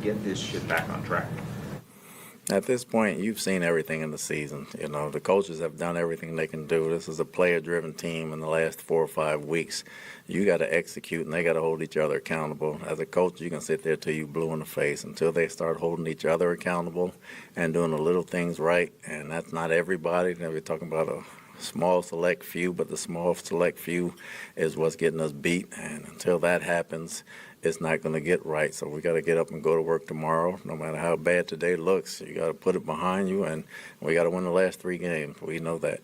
get this shit back on track? At this point, you've seen everything in the season. The coaches have done everything they can do. This is a player-driven team in the last 4 or 5 weeks. You got to execute, and they got to hold each other accountable. As a coach, you can sit there till you blue in the face until they start holding each other accountable and doing the little things right. And that's not everybody. We're talking about a small select few, but the small select few is what's getting us beat. And until that happens, it's not going to get right. So we got to get up and go to work tomorrow. No matter how bad today looks, you got to put it behind you, and we got to win the last 3 games. We know that.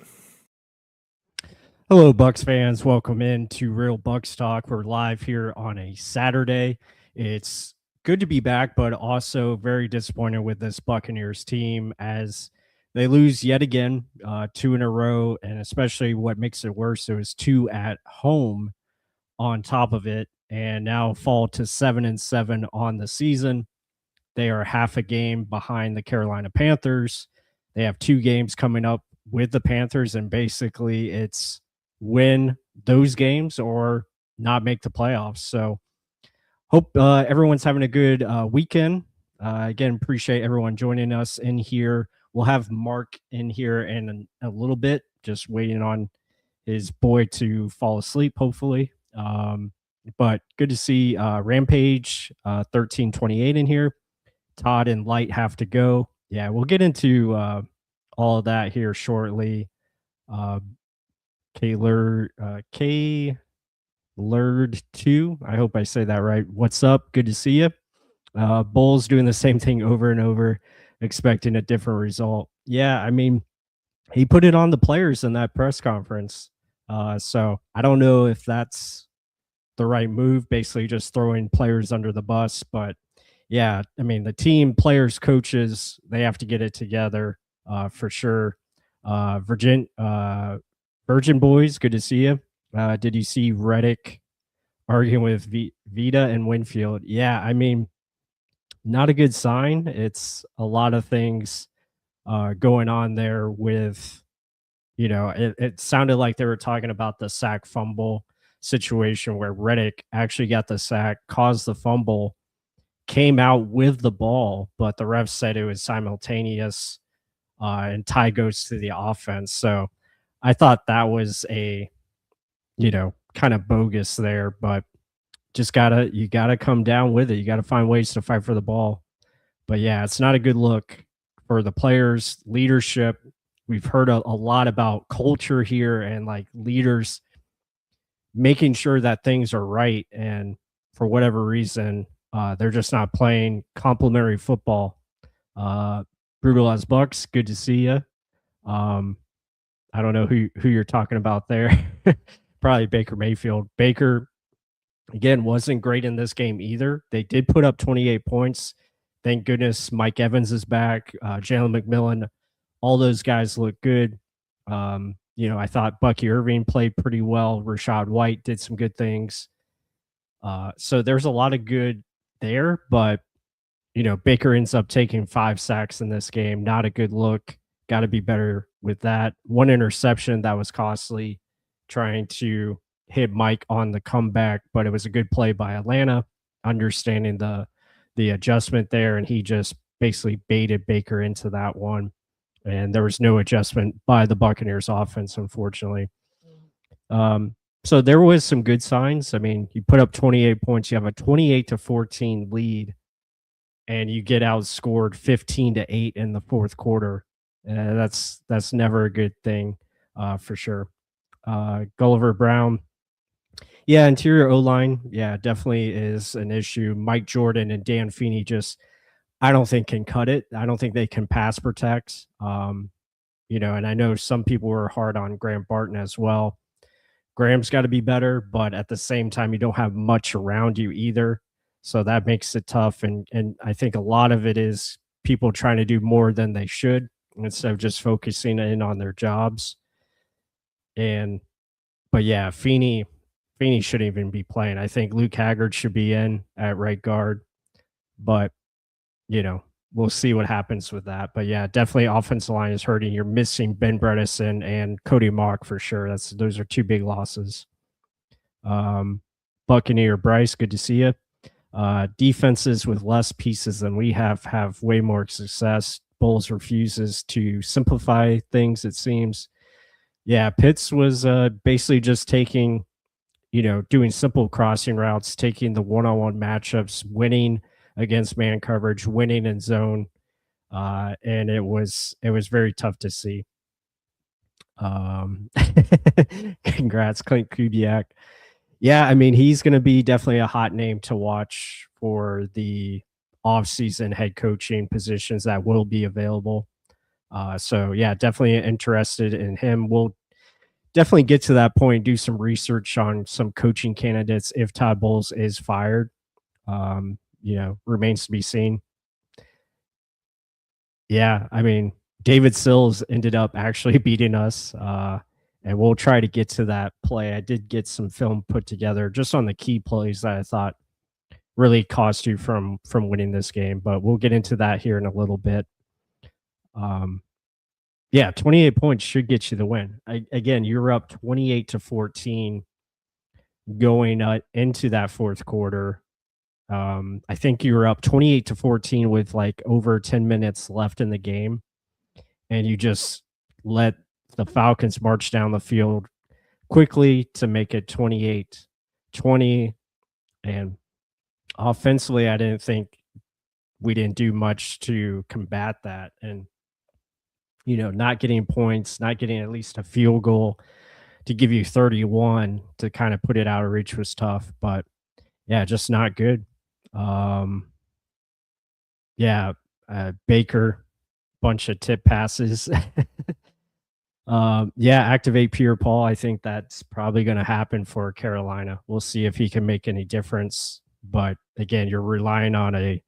Hello, Bucs fans. Welcome in to Real Bucs Talk. We're live here on a Saturday. It's good to be back, but also very disappointed with this Buccaneers team as they lose yet again, 2 in a row, and especially what makes it worse, it was 2 at home on top of it, and now fall to 7-7 on the season. They are half a game behind the Carolina Panthers. They have 2 games coming up with the Panthers, and basically it's win those games or not make the playoffs. So hope everyone's having a good weekend. Again, appreciate everyone joining us in here. We'll have Mark in here in a little bit, just waiting on his boy to fall asleep, hopefully. But good to see Rampage 1328 in here. Todd and Light have to go. Yeah, we'll get into all of that here shortly. Lurd2, I hope I say that right. What's up? Good to see you. Bowles doing the same thing over and over, expecting a different result. Yeah, I mean, he put it on the players in that press conference. So I don't know if that's the right move, basically just throwing players under the bus. But yeah, I mean, the team, players, coaches, they have to get it together for sure. Virgin Boys, good to see you. Did you see Reddick arguing with Vita and Winfield? Yeah, I mean, not a good sign. It's a lot of things going on there with, it sounded like they were talking about the sack fumble situation where Reddick actually got the sack, caused the fumble, came out with the ball, but the refs said it was simultaneous, and tie goes to the offense. So I thought that was a, kind of bogus there, but you gotta come down with it. You gotta find ways to fight for the ball. But yeah, it's not a good look for the players, leadership. We've heard a lot about culture here and like leaders making sure that things are right. And for whatever reason, they're just not playing complimentary football. Brutal as Bucks, good to see you. I don't know who you're talking about there. Probably Baker Mayfield. Baker, again, wasn't great in this game either. They did put up 28 points. Thank goodness Mike Evans is back. Jalen McMillan, all those guys look good. I thought Bucky Irving played pretty well. Rashad White did some good things. So there's a lot of good there, but Baker ends up taking 5 sacks in this game. Not a good look. Got to be better with that. 1 interception that was costly, trying to hit Mike on the comeback, but it was a good play by Atlanta, understanding the adjustment there, and he just basically baited Baker into that one. And there was no adjustment by the Buccaneers offense, unfortunately. So there was some good signs. I mean, you put up 28 points, you have a 28-14 lead, and you get outscored 15-8 in the fourth quarter. That's never a good thing, for sure. Gulliver Brown. Yeah, interior O-line, yeah, definitely is an issue. Mike Jordan and Dan Feeney I don't think can cut it. I don't think they can pass protect. And I know some people were hard on Graham Barton as well. Graham's got to be better, but at the same time, you don't have much around you either. So that makes it tough. And I think a lot of it is people trying to do more than they should instead of just focusing in on their jobs. But yeah, Feeney shouldn't even be playing. I think Luke Haggard should be in at right guard, but we'll see what happens with that. But yeah, definitely offensive line is hurting. You're missing Ben Bredesen and Cody Mock for sure. Those are 2 big losses. Buccaneer Bryce, good to see you. Defenses with less pieces than we have way more success. Bowles refuses to simplify things, it seems. Yeah, Pitts was basically just taking, doing simple crossing routes, taking the one-on-one matchups, winning against man coverage, winning in zone, and it was very tough to see. Um, Congrats, Clint Kubiak. Yeah, I mean, he's going to be definitely a hot name to watch for the off-season head coaching positions that will be available. So yeah, definitely interested in him. We'll definitely get to that point, do some research on some coaching candidates if Todd Bowles is fired. Remains to be seen. Yeah, I mean, David Sills ended up actually beating us, and we'll try to get to that play. I did get some film put together just on the key plays that I thought really cost you from winning this game, but we'll get into that here in a little bit. Yeah, 28 points should get you the win. Again, you're up 28-14 going into that fourth quarter. I think you were up 28-14 with like over 10 minutes left in the game, and you just let the Falcons march down the field quickly to make it 28-20. And offensively, I didn't think we didn't do much to combat that. And, not getting points, not getting at least a field goal to give you 31 to kind of put it out of reach was tough. But yeah, just not good. Yeah, Baker, bunch of tip passes. Yeah, activate Pierre Paul. I think that's probably going to happen for Carolina. We'll see if he can make any difference. But again, you're relying on a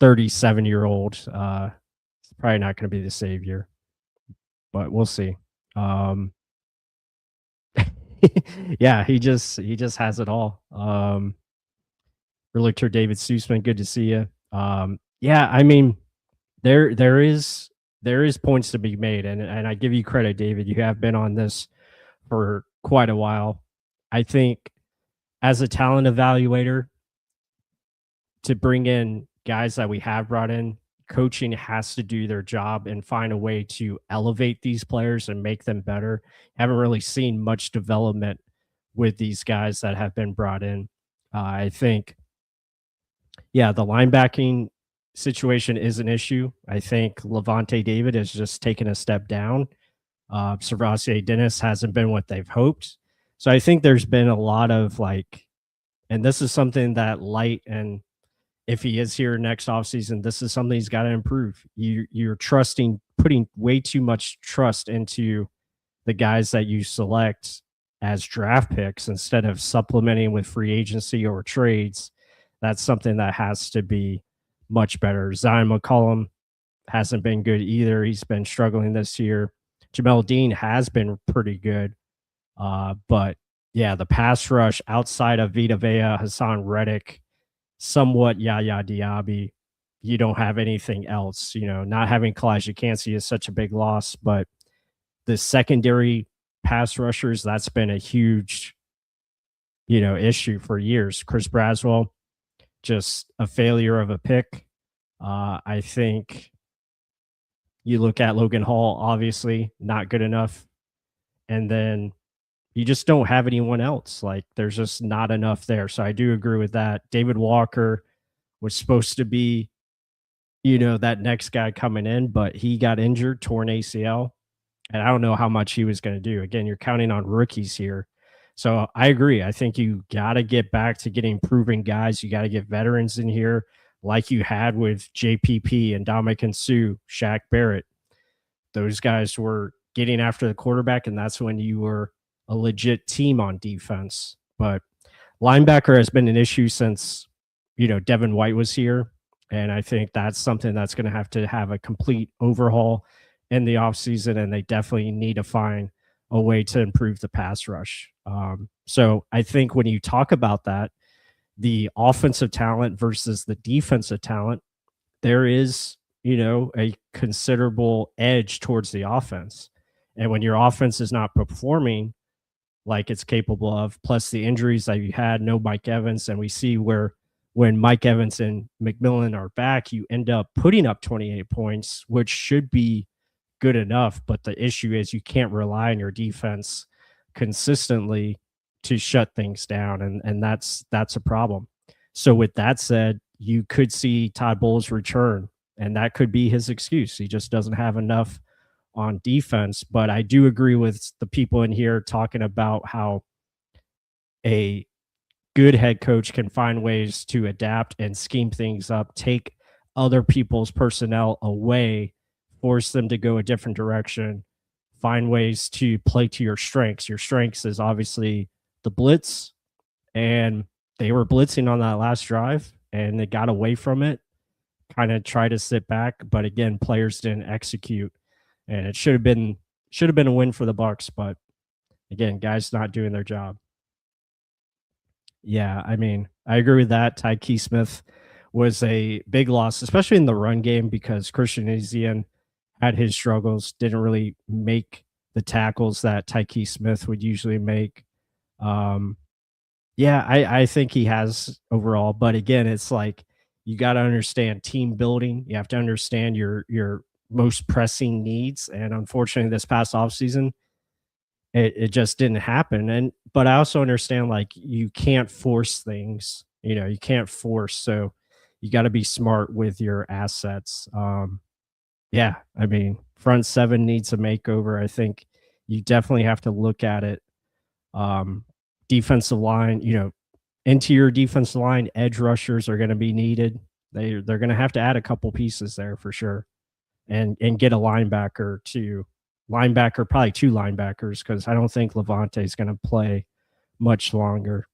37-year-old. It's probably not going to be the savior, but we'll see. Yeah, he just has it all. Realtor David Sussman, good to see you. Yeah, I mean, there is points to be made, and I give you credit, David. You have been on this for quite a while. I think as a talent evaluator, to bring in guys that we have brought in, coaching has to do their job and find a way to elevate these players and make them better. Haven't really seen much development with these guys that have been brought in. I think, yeah, the linebacking situation is an issue. I think Levante David has just taken a step down. Servassier Dennis hasn't been what they've hoped. So I think there's been a lot of and this is something that Light, and if he is here next offseason, this is something he's got to improve. You're putting way too much trust into the guys that you select as draft picks instead of supplementing with free agency or trades. That's something that has to be much better. Zion McCollum hasn't been good either. He's been struggling this year. Jamel Dean has been pretty good. But yeah, the pass rush outside of Vita Vea, Hassan Reddick, somewhat Yaya Diaby, you don't have anything else. Not having Kalijah Cansey is such a big loss, but the secondary pass rushers, that's been a huge, issue for years. Chris Braswell, just a failure of a pick. I think you look at Logan Hall, obviously not good enough. And then you just don't have anyone else. There's just not enough there. So I do agree with that. David Walker was supposed to be, that next guy coming in, but he got injured, torn ACL. And I don't know how much he was going to do. Again, you're counting on rookies here. So I agree. I think you got to get back to getting proven guys. You got to get veterans in here like you had with JPP and Dominican Sue, Shaq Barrett. Those guys were getting after the quarterback, and that's when you were a legit team on defense. But linebacker has been an issue since, Devin White was here. And I think that's something that's going to have a complete overhaul in the offseason, and they definitely need to find a way to improve the pass rush. So I think when you talk about that, the offensive talent versus the defensive talent, there is, a considerable edge towards the offense. And when your offense is not performing like it's capable of, plus the injuries that you had, no Mike Evans, and we see where when Mike Evans and McMillan are back, you end up putting up 28 points, which should be good enough. But the issue is you can't rely on your defense consistently to shut things down, and that's a problem. So with that said, you could see Todd Bowles return, and that could be his excuse. He just doesn't have enough on defense. But I do agree with the people in here talking about how a good head coach can find ways to adapt and scheme things up, take other people's personnel away, force them to go a different direction, find ways to play to your strengths. Your strengths is obviously the blitz, and they were blitzing on that last drive and they got away from it, kind of try to sit back, but again, players didn't execute, and it should have been a win for the Bucs, but again, guys not doing their job. Yeah, I mean, I agree with that. Tyke Smith was a big loss, especially in the run game, because Christian Ezian had his struggles, didn't really make the tackles that Tyke Smith would usually make. Yeah, I think he has overall, but again, it's like you got to understand team building. You have to understand your most pressing needs, and unfortunately, this past offseason, it just didn't happen. And but I also understand, like, you can't force things. You can't force. So you got to be smart with your assets. Yeah, I mean, front seven needs a makeover. I think you definitely have to look at it. Defensive line, interior defensive line, edge rushers are going to be needed. They're going to have to add a couple pieces there for sure, and get a linebacker too. Probably two linebackers, because I don't think Levante is going to play much longer.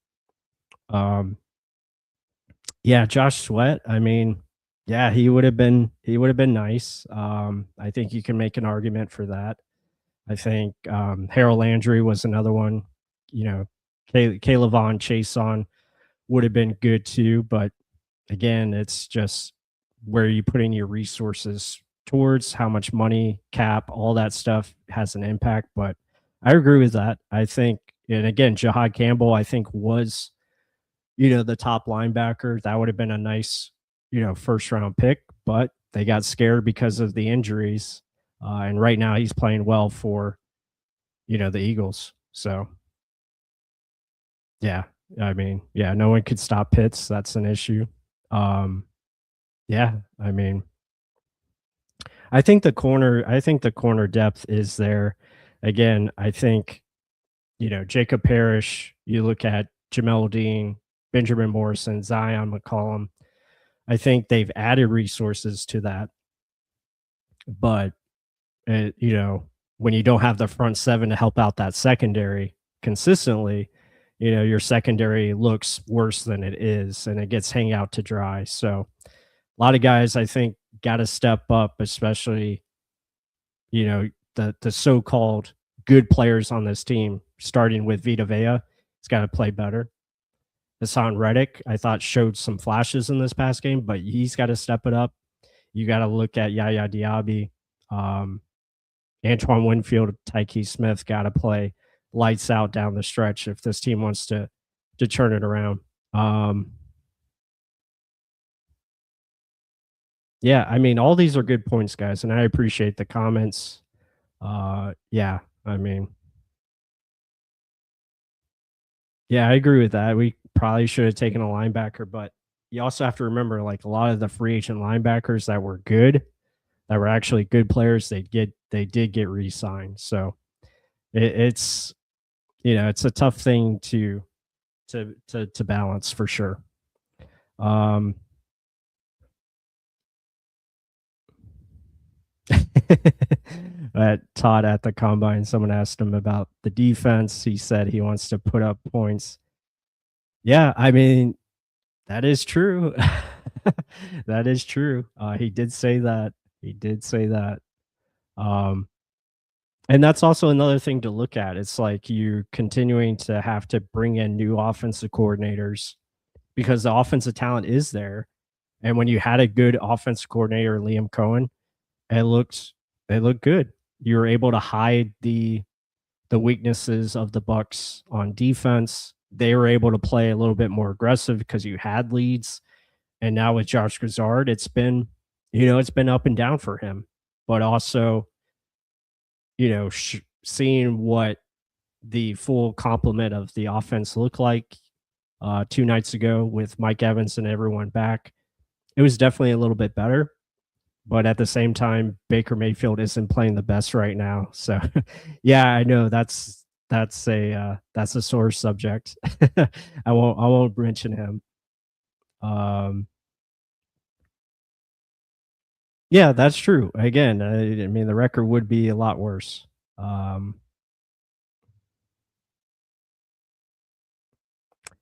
Yeah, Josh Sweat. I mean, yeah, he would have been nice. I think you can make an argument for that. I think Harold Landry was another one. Caleb Vaughn, Chason would have been good too, but again, it's just where you putting your resources towards, how much money, cap, all that stuff has an impact. But I agree with that. I think, and again, Jahad Campbell, I think, was, the top linebacker. That would have been a nice, first round pick, but they got scared because of the injuries. And right now he's playing well for, the Eagles. So, yeah, I mean, yeah, no one could stop Pitts. That's an issue. Yeah, I mean, I think the corner depth is there. Again, I think, Jacob Parrish, you look at Jamel Dean, Benjamin Morrison, Zion McCollum. I think they've added resources to that. But, when you don't have the front seven to help out that secondary consistently, your secondary looks worse than it is, and it gets hang out to dry. So a lot of guys, I think, got to step up, especially, the so-called good players on this team, starting with Vita Vea. He's got to play better. Hassan Reddick, I thought, showed some flashes in this past game, but he's got to step it up. You got to look at Yaya Diaby, Antoine Winfield, Tyke Smith got to play lights out down the stretch if this team wants to turn it around. Yeah, I mean, all these are good points, guys, and I appreciate the comments. Yeah, I mean, yeah, I agree with that. We probably should have taken a linebacker, but you also have to remember, like, a lot of the free agent linebackers that were good, that were actually good players, they did get re-signed. So it's it's a tough thing to balance for sure. Todd at the combine, someone asked him about the defense. He said he wants to put up points. Yeah, I mean, that is true. That is true. He did say that. And that's also another thing to look at. It's like you're continuing to have to bring in new offensive coordinators because the offensive talent is there. And when you had a good offensive coordinator, Liam Cohen, it looked good. You were able to hide the weaknesses of the Bucs on defense. They were able to play a little bit more aggressive because you had leads. And now with Josh Grizzard, it's been up and down for him. But also, seeing what the full complement of the offense looked like 2 nights ago with Mike Evans and everyone back, it was definitely a little bit better. But at the same time, Baker Mayfield isn't playing the best right now. So, yeah, I know that's a sore subject. I won't mention him. Yeah, that's true. Again, I mean, the record would be a lot worse.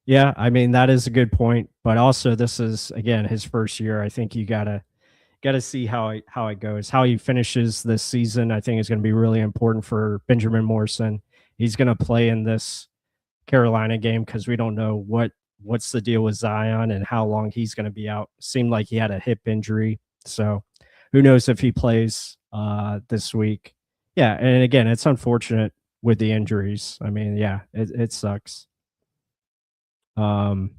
Yeah, I mean, that is a good point. But also, this is again his first year. I think you gotta see how it goes, how he finishes this season. I think is going to be really important for Benjamin Morrison. He's going to play in this Carolina game because we don't know what's the deal with Zion and how long he's going to be out. Seemed like he had a hip injury, so who knows if he plays this week. Yeah, and again, it's unfortunate with the injuries. I mean, yeah, it sucks. Um,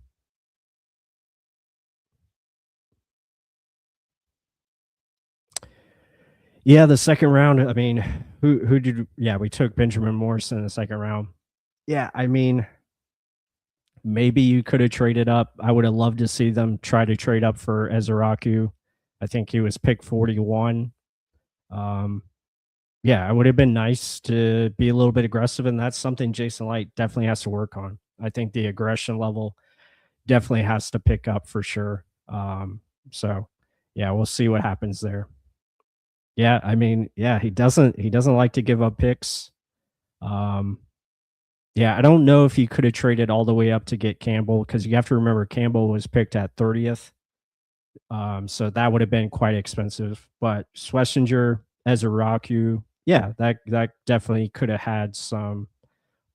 yeah, the second round. I mean, who did? Yeah, we took Benjamin Morrison in the second round. Yeah, I mean, maybe you could have traded up. I would have loved to see them try to trade up for Ezeraku. I think he was pick 41. Um, yeah, it would have been nice to be a little bit aggressive, and that's something Jason Light definitely has to work on. I think the aggression level definitely has to pick up for sure. So yeah, we'll see what happens there. Yeah, I mean, yeah, he doesn't like to give up picks. Um, yeah, I don't know if he could have traded all the way up to get Campbell because you have to remember Campbell was picked at 30th. So that would have been quite expensive. But Schlesinger as a Raku, yeah, that definitely could have had some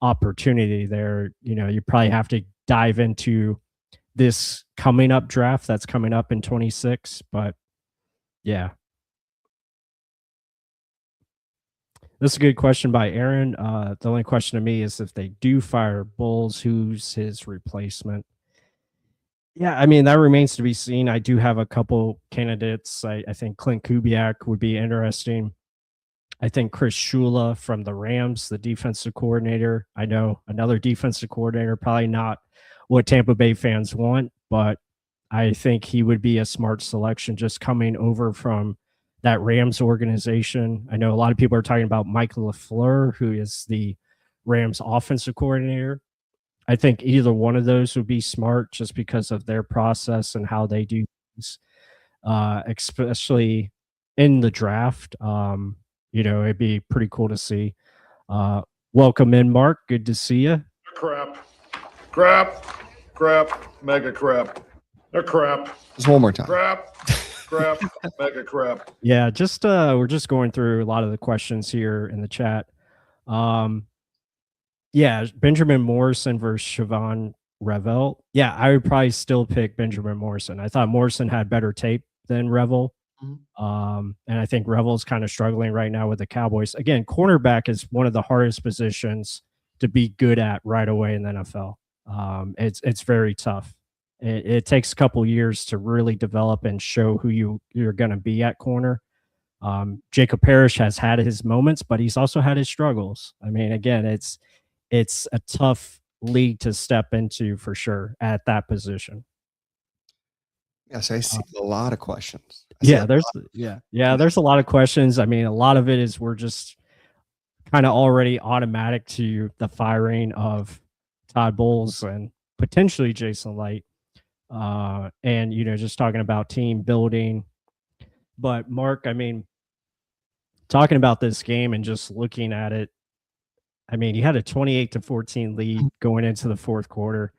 opportunity there. You probably have to dive into this coming up draft that's coming up in 26. But yeah, this is a good question by Aaron. The only question to me is if they do fire Bowles, who's his replacement? Yeah, I mean, that remains to be seen. I do have a couple candidates. I think Clint Kubiak would be interesting. I think Chris Shula from the Rams, the defensive coordinator. I know another defensive coordinator, probably not what Tampa Bay fans want, but I think he would be a smart selection just coming over from that Rams organization. I know a lot of people are talking about Mike LaFleur, who is the Rams offensive coordinator. I think either one of those would be smart just because of their process and how they do things, especially in the draft. It'd be pretty cool to see. Welcome in, Mark. Good to see you. Crap, mega crap. They're crap. Just one more time. Crap, mega crap. Yeah, just we're just going through a lot of the questions here in the chat. Yeah, Benjamin Morrison versus Siobhan Revel. Yeah, I would probably still pick Benjamin Morrison. I thought Morrison had better tape than Revel. And I think Revel's kind of struggling right now with the Cowboys. Again, cornerback is one of the hardest positions to be good at right away in the NFL. It's very tough. It takes a couple years to really develop and show who you're going to be at corner. Jacob Parrish has had his moments, but he's also had his struggles. I mean, again, it's a tough league to step into for sure at that position. Yes, I see a lot of questions. There's a lot of questions. I mean, a lot of it is we're just kind of already automatic to the firing of Todd Bowles and potentially Jason Light. And just talking about team building. But Mark, I mean, talking about this game and just looking at it, I mean, you had a 28-14 lead going into the fourth quarter.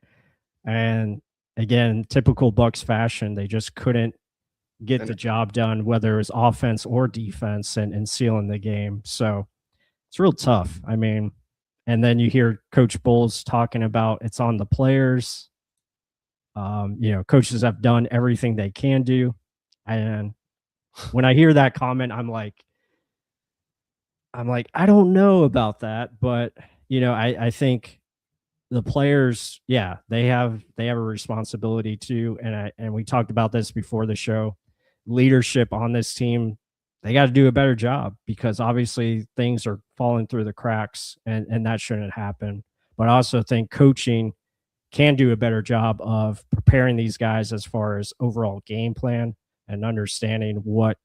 And again, typical Bucs fashion, they just couldn't get the job done, whether it was offense or defense, and sealing the game. So it's real tough. I mean, and then you hear Coach Bowles talking about it's on the players. Coaches have done everything they can do. And when I hear that comment, I'm like, I don't know about that, but I think the players, yeah, they have a responsibility too. And we talked about this before the show. Leadership on this team, they got to do a better job because obviously things are falling through the cracks, and that shouldn't happen. But I also think coaching can do a better job of preparing these guys as far as overall game plan and understanding what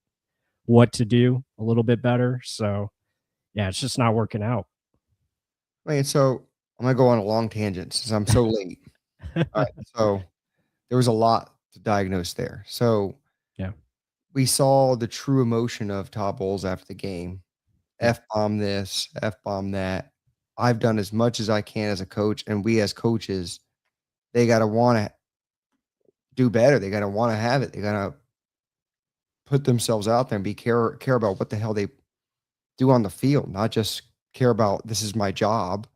to do a little bit better. So yeah, it's just not working out. Wait, so I'm gonna go on a long tangent since I'm so late. All right, so there was a lot to diagnose there. So Yeah. we saw the true emotion of Todd Bowles after the game. Yeah. F-bomb this, F-bomb that. I've done as much as I can as a coach, and we as coaches, they gotta wanna do better. They gotta wanna have it. They gotta put themselves out there and care about what the hell they do on the field, not just care about this is my job.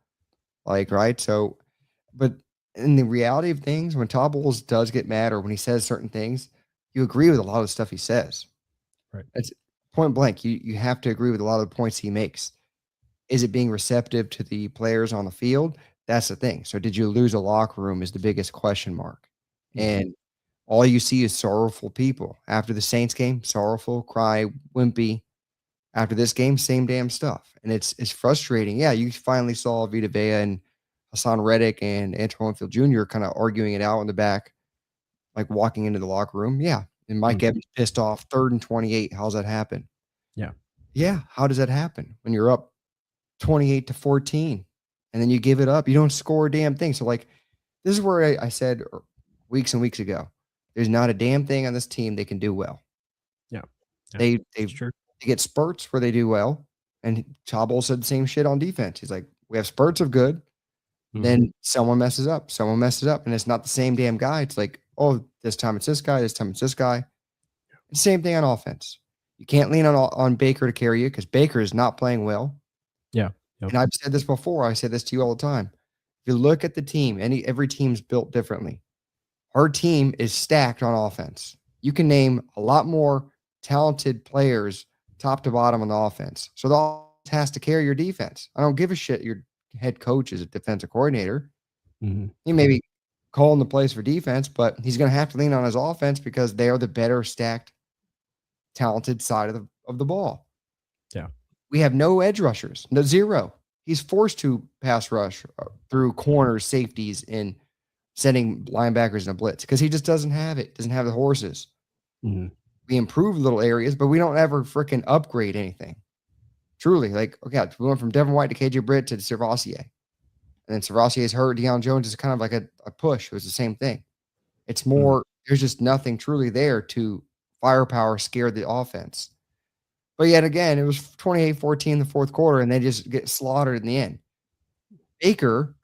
Like, right? So, but in the reality of things, when Todd Bowles does get mad or when he says certain things, you agree with a lot of the stuff he says. Right. It's point blank. You have to agree with a lot of the points he makes. Is it being receptive to the players on the field? That's the thing. So did you lose a locker room is the biggest question mark. And all you see is sorrowful people. After the Saints game, sorrowful, cry, wimpy. After this game, same damn stuff. And it's frustrating. Yeah, you finally saw Vita Vea and Hassan Reddick and Antoine Winfield Jr. kind of arguing it out in the back, like walking into the locker room. Yeah. And Mike Evans pissed off, 3rd and 28. How's that happen? Yeah. Yeah. How does that happen? When you're up 28-14 and then you give it up, you don't score a damn thing. So, like, this is where I said weeks and weeks ago, there's not a damn thing on this team they can do well. Yeah. They True. they get spurts where they do well. And Chabot said the same shit on defense. He's like, we have spurts of good. Then someone messes up. And it's not the same damn guy. It's like, oh, this time it's this guy. This time it's this guy. It's the same thing on offense. You can't lean on Baker to carry you because Baker is not playing well. Yeah. And I've said this before. I say this to you all the time. If you look at the team, every team's built differently. Our team is stacked on offense. You can name a lot more talented players top to bottom on the offense. So the offense has to carry your defense. I don't give a shit. Your head coach is a defensive coordinator. He may be calling the plays for defense, but he's going to have to lean on his offense because they are the better stacked, talented side of the ball. Yeah. We have no edge rushers, no zero. He's forced to pass rush through corners, safeties, and sending linebackers in a blitz because he just doesn't have it. Doesn't have the horses. We improve little areas, but we don't ever freaking upgrade anything. Truly, like, okay, we went from Devin White to KJ Britt to Servassier. And then Servassier's hurt. Deion Jones is kind of like a push. It was the same thing. It's more, there's just nothing truly there to firepower scare the offense. But yet again, it was 28-14 in the fourth quarter, and they just get slaughtered in the end. Baker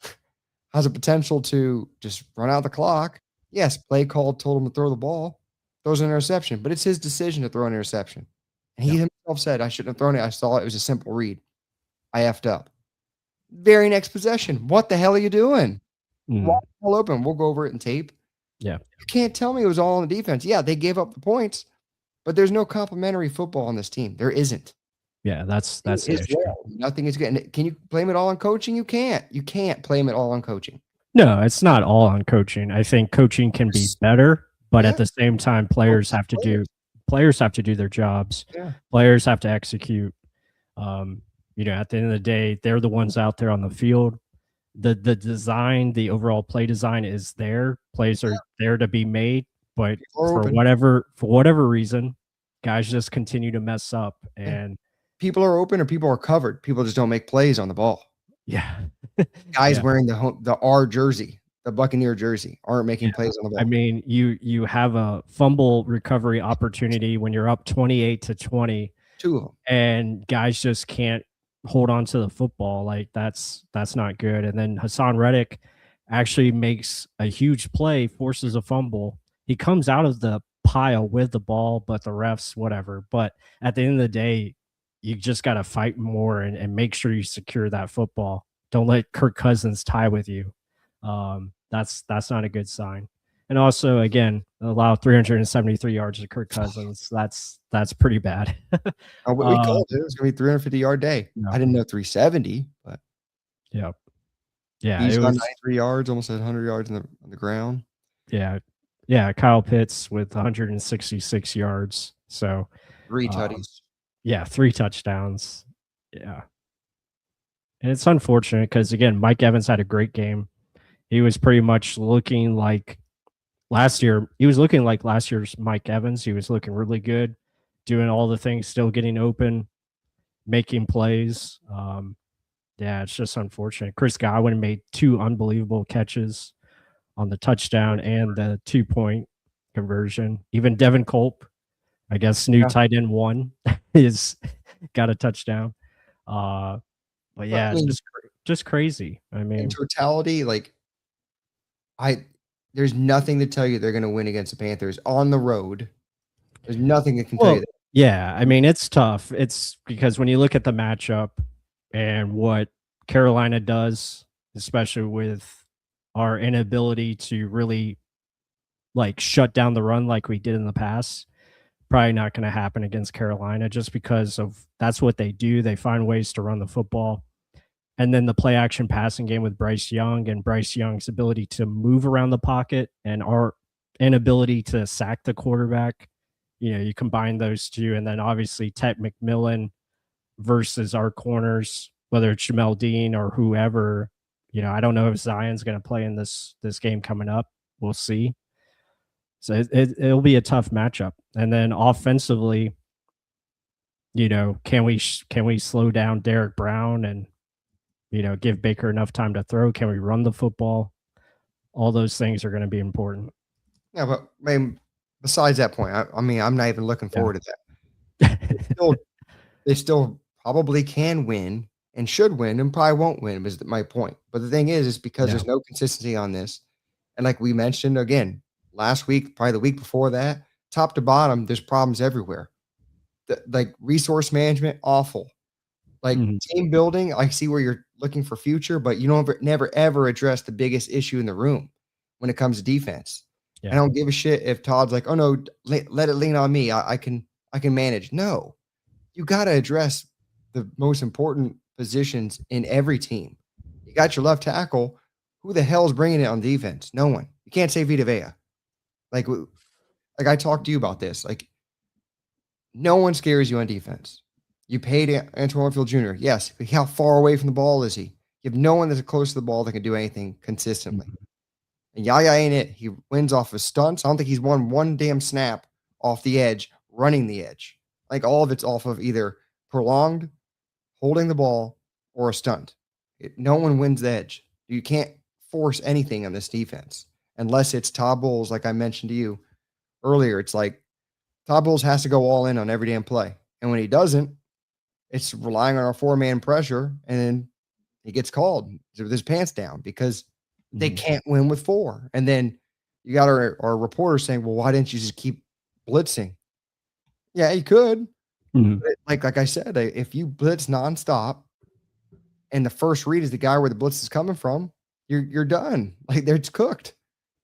has a potential to just run out the clock. Yes, play call told him to throw the ball, throws an interception, but it's his decision to throw an interception. And he himself said, I shouldn't have thrown it. I saw it. It was a simple read. I effed up. Very next possession. What the hell are you doing? Wall open. We'll go over it in tape. Yeah. You can't tell me it was all on the defense. Yeah, they gave up the points, but there's no complimentary football on this team. There isn't. Yeah, that's the issue. Nothing is good. Can you blame it all on coaching? You can't. You can't blame it all on coaching. No, it's not all on coaching. I think coaching can be better, but at the same time, players have to do their jobs. Yeah. Players have to execute. At the end of the day, they're the ones out there on the field. The design, the overall play design is there. Plays are there to be made, but for whatever reason, guys just continue to mess up. And people are open or people are covered. People just don't make plays on the ball. Yeah. Guys wearing the R jersey, the Buccaneer jersey, aren't making plays on the ball. I mean, you have a fumble recovery opportunity when you're up 28-20. 2 of them. And guys just can't hold on to the football. Like that's not good. And then Hassan Reddick actually makes a huge play, forces a fumble. He comes out of the pile with the ball, but the refs, whatever. But at the end of the day, you just got to fight more and make sure you secure that football. Don't let Kirk Cousins tie with you. That's not a good sign. And also, again, allow 373 yards to Kirk Cousins. That's pretty bad. We called it. It was going to be 350-yard day. No. I didn't know 370, but yeah. Yeah, He's it got was 93 yards, almost 100 yards on the ground. yeah, Kyle Pitts with 166 yards. So 3 um, tutties. yeah, 3 touchdowns. Yeah. And it's unfortunate because again, Mike Evans had a great game. He was pretty much looking like last year. He was looking like last year's Mike Evans. He was looking really good, doing all the things, still getting open, making plays. Yeah, it's just unfortunate. Chris Godwin made 2 unbelievable catches on the touchdown and the 2-point conversion. Even Devin Culp, I guess new Yeah. tight end 1 is got a touchdown. But But, yeah, I mean, just crazy. I in mean, totality, like, there's nothing to tell you they're gonna win against the Panthers on the road. There's nothing that can tell you well, that. yeah, I mean, it's tough. It's because when you look at the matchup and what Carolina does, especially with our inability to really like shut down the run like we did in the past, probably not going to happen against Carolina just because of that's what they do. They find ways to run the football. And then the play action passing game with Bryce Young and Bryce Young's ability to move around the pocket and our inability to sack the quarterback. You know, you combine those two, and then obviously Ted McMillan versus our corners, whether it's Jamel Dean or whoever. You know, I don't know if Zion's going to play in this game coming up. We'll see. So it'll be a tough matchup. And then offensively, you know, can we slow down Derek Brown and give Baker enough time to throw? Can we run the football? All those things are going to be important. Yeah, but I mean, besides that point, I mean, I'm not even looking forward to that. They still probably can win and should win and probably won't win is my point. But the thing is because there's no consistency on this. And like we mentioned again, last week, probably the week before that, top to bottom, there's problems everywhere. Like resource management, awful. Like team building, I see where you're looking for future, but you never ever address the biggest issue in the room when it comes to defense. Yeah. I don't give a shit if Todd's like, oh no, let it lean on me. I can manage. No, you got to address the most important positions in every team. You got your left tackle. Who the hell is bringing it on defense? No one. You can't say Vita Vea. Like I talked to you about this. Like no one scares you on defense. You paid Antoine Winfield Jr. Yes. But how far away from the ball is he? You have no one that's close to the ball that can do anything consistently. And Yaya ain't it. He wins off of stunts. I don't think he's won one damn snap off the edge, running the edge. Like all of it's off of either prolonged, holding the ball, or a stunt. No one wins the edge. You can't force anything on this defense unless it's Todd Bowles, like I mentioned to you earlier. It's like Todd Bowles has to go all in on every damn play. And when he doesn't, it's relying on our 4-man pressure, and then he gets called with his pants down because they can't win with 4. And then you got our reporters saying, well, why didn't you just keep blitzing? Yeah, you could. But like I said, if you blitz nonstop and the first read is the guy where the blitz is coming from, you're done. Like it's cooked.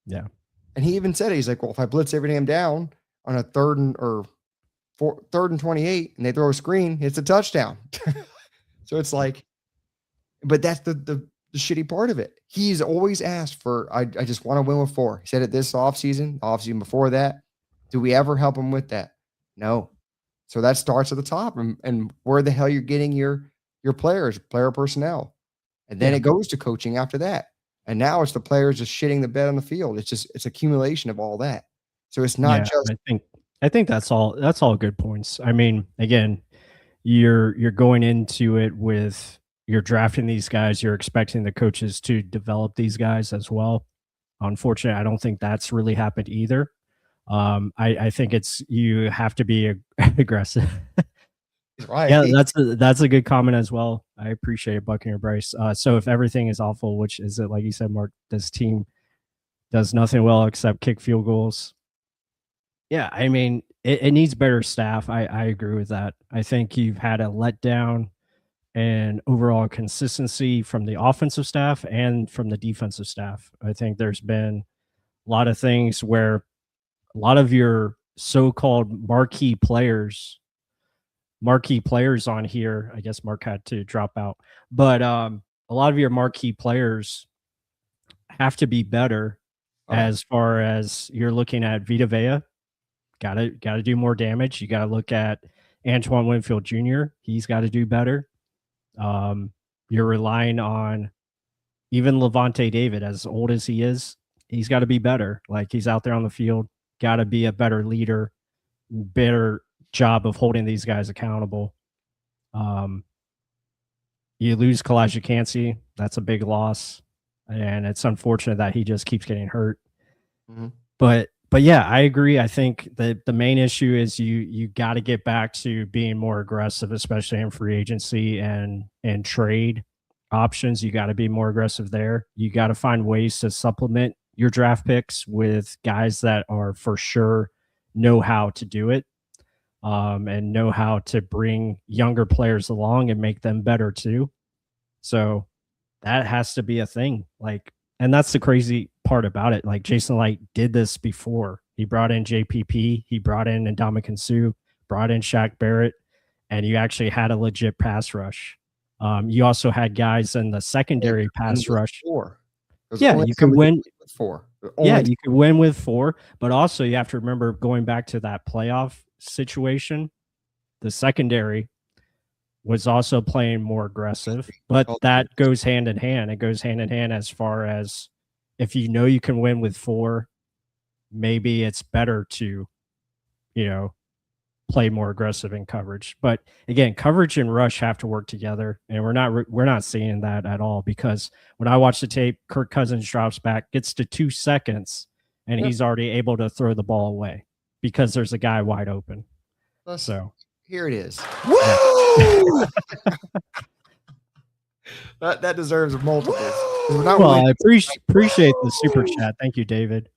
Yeah. And he even said it. He's like, well, if I blitz every damn down on a third and 28 and they throw a screen, it's a touchdown. So it's like, but that's the shitty part of it. He's always asked for, I just want to win with 4. He said it this offseason before that. Do we ever help him with that? No. So that starts at the top and where the hell you're getting your players, player personnel. And then it goes to coaching after that. And now it's the players just shitting the bed on the field. It's accumulation of all that. So it's not just. I think that's all good points. I mean, again, you're going into it with you're drafting these guys, you're expecting the coaches to develop these guys as well. Unfortunately, I don't think that's really happened either. I think you have to be aggressive. Right. Yeah, that's a good comment as well. I appreciate it, Buccaneer Bryce. So if everything is awful, which is it, like you said, Mark, this team does nothing well except kick field goals. Yeah, I mean, it needs better staff. I agree with that. I think you've had a letdown and overall consistency from the offensive staff and from the defensive staff. I think there's been a lot of things where a lot of your so-called marquee players on here, I guess Mark had to drop out, but a lot of your marquee players have to be better as far as you're looking at Vita Vea. Gotta do more damage. You gotta look at Antoine Winfield Jr. He's got to do better. You're relying on even Levante David, as old as he is, he's got to be better. Like, he's out there on the field, got to be a better leader, better job of holding these guys accountable. You lose Kalijah Cansey, that's a big loss, and it's unfortunate that he just keeps getting hurt. Mhm. But yeah, I agree. I think that the main issue is you got to get back to being more aggressive, especially in free agency and trade options. You got to be more aggressive there. You got to find ways to supplement your draft picks with guys that are for sure know how to do it, and know how to bring younger players along and make them better too. So that has to be a thing. Like, and that's the crazy part about it. Like, Jason Light did this before. He brought in JPP, he brought in Ndamukong Suh, brought in Shaq Barrett, and you actually had a legit pass rush. You also had guys in the secondary pass rush. Yeah, you could win with 4. Yeah, you could win with 4, but also you have to remember, going back to that playoff situation, the secondary was also playing more aggressive, but that goes hand in hand. It goes hand in hand as far as, if you know you can win with 4, maybe it's better to, play more aggressive in coverage. But again, coverage and rush have to work together, and we're not seeing that at all, because when I watch the tape, Kirk Cousins drops back, gets to 2 seconds, and he's already able to throw the ball away because there's a guy wide open. So here it is. Woo! that deserves a multiple. I appreciate the super chat. Thank you, David.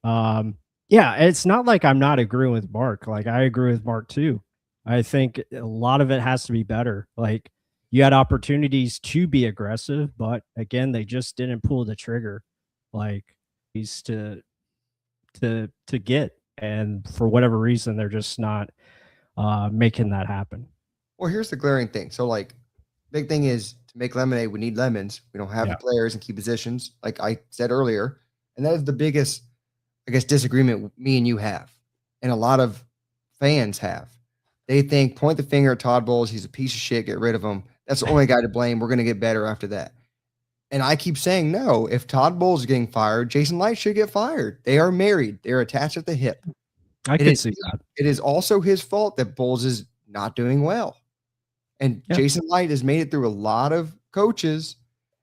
Yeah, it's not like I'm not agreeing with Mark. Like, I agree with Mark too. I think a lot of it has to be better. Like, you had opportunities to be aggressive, but again, they just didn't pull the trigger. Like, he's to get, and for whatever reason, they're just not making that happen. Well, here's the glaring thing. So, like, big thing is, to make lemonade, we need lemons. We don't have the players in key positions, like I said earlier, and that is the biggest, I guess, disagreement me and you have, and a lot of fans have. They think, point the finger at Todd Bowles, he's a piece of shit, get rid of him. That's the only guy to blame. We're going to get better after that. And I keep saying, no, if Todd Bowles is getting fired, Jason Light should get fired. They are married. They're attached at the hip. I can see that. It is also his fault that Bowles is not doing well. And Jason Light has made it through a lot of coaches.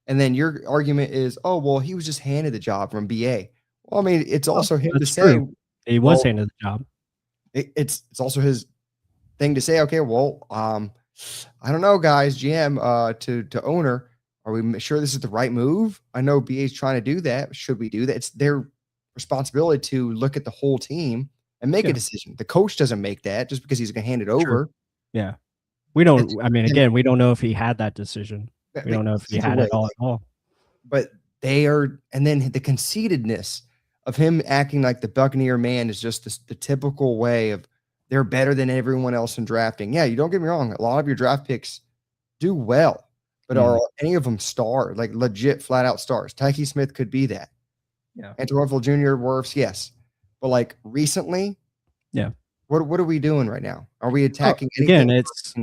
And then your argument is, oh, well, he was just handed the job from BA. Well, I mean, it's also him to say he was handed the job. It's also his thing to say, okay, well, I don't know, guys, GM to owner, are we sure this is the right move? I know BA is trying to do that. Should we do that? It's their responsibility to look at the whole team and make a decision. The coach doesn't make that just because he's going to hand it over. Yeah. We don't, again, we don't know if he had that decision. We don't know if he had it all at all. But they are, and then the conceitedness of him acting like the Buccaneer man is just the typical way of, they're better than everyone else in drafting. Yeah, you don't get me wrong. A lot of your draft picks do well, but are any of them like legit flat out stars? Tyke Smith could be that. Yeah. Antoine Winfield Jr., Wirfs, yes. But like recently, what are we doing right now? Are we attacking anything? Again, it's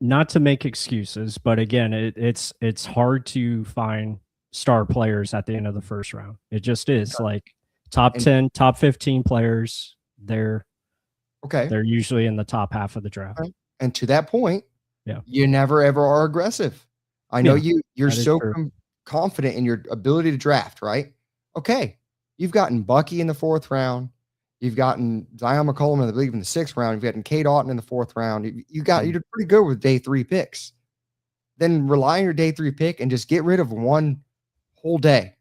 not to make excuses, but again, it's hard to find star players at the end of the first round. It just is. Like, top 10, top 15 players, they're usually in the top half of the draft. And to that point, you never ever are aggressive. I know you're so confident in your ability to draft, right? Okay, you've gotten Bucky in the 4th round. You've gotten Zion McCollum, I believe, in the 6th round. You've gotten Cade Otton in the 4th round. You did pretty good with day 3 picks. Then rely on your day 3 pick and just get rid of one whole day,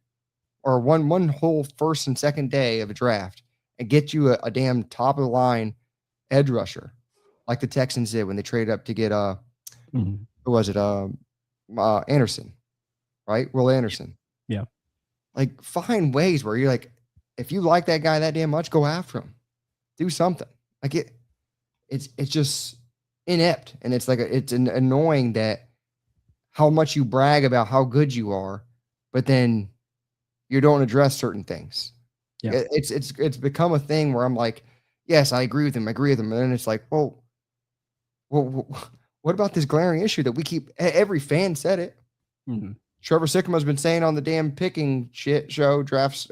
or one whole first and second day of a draft, and get you a damn top of the line edge rusher, like the Texans did when they traded up to get who was it? Anderson, right? Will Anderson. Yeah. Like, find ways where you're like, if you like that guy that damn much, go after him. Do something. Like, it's just inept, and it's like it's annoying that how much you brag about how good you are, but then you don't address certain things. Yeah. It's become a thing where I'm like, yes, I agree with him. And then it's like, well, what about this glaring issue that we keep? Every fan said it. Mm-hmm. Trevor Sycamore has been saying on the damn picking shit show, Drafts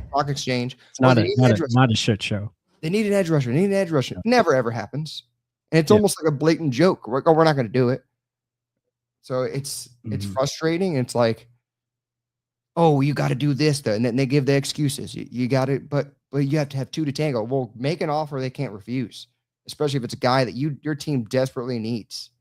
Stock Exchange. It's not a shit show. They need an edge rusher. They need an edge rusher. Yeah. Never ever happens. And it's almost like a blatant joke. We're not going to do it. So it's frustrating. It's like, oh, you got to do this though, and then they give the excuses. You got it, but you have to have two to tango. Well, make an offer they can't refuse, especially if it's a guy that your team desperately needs.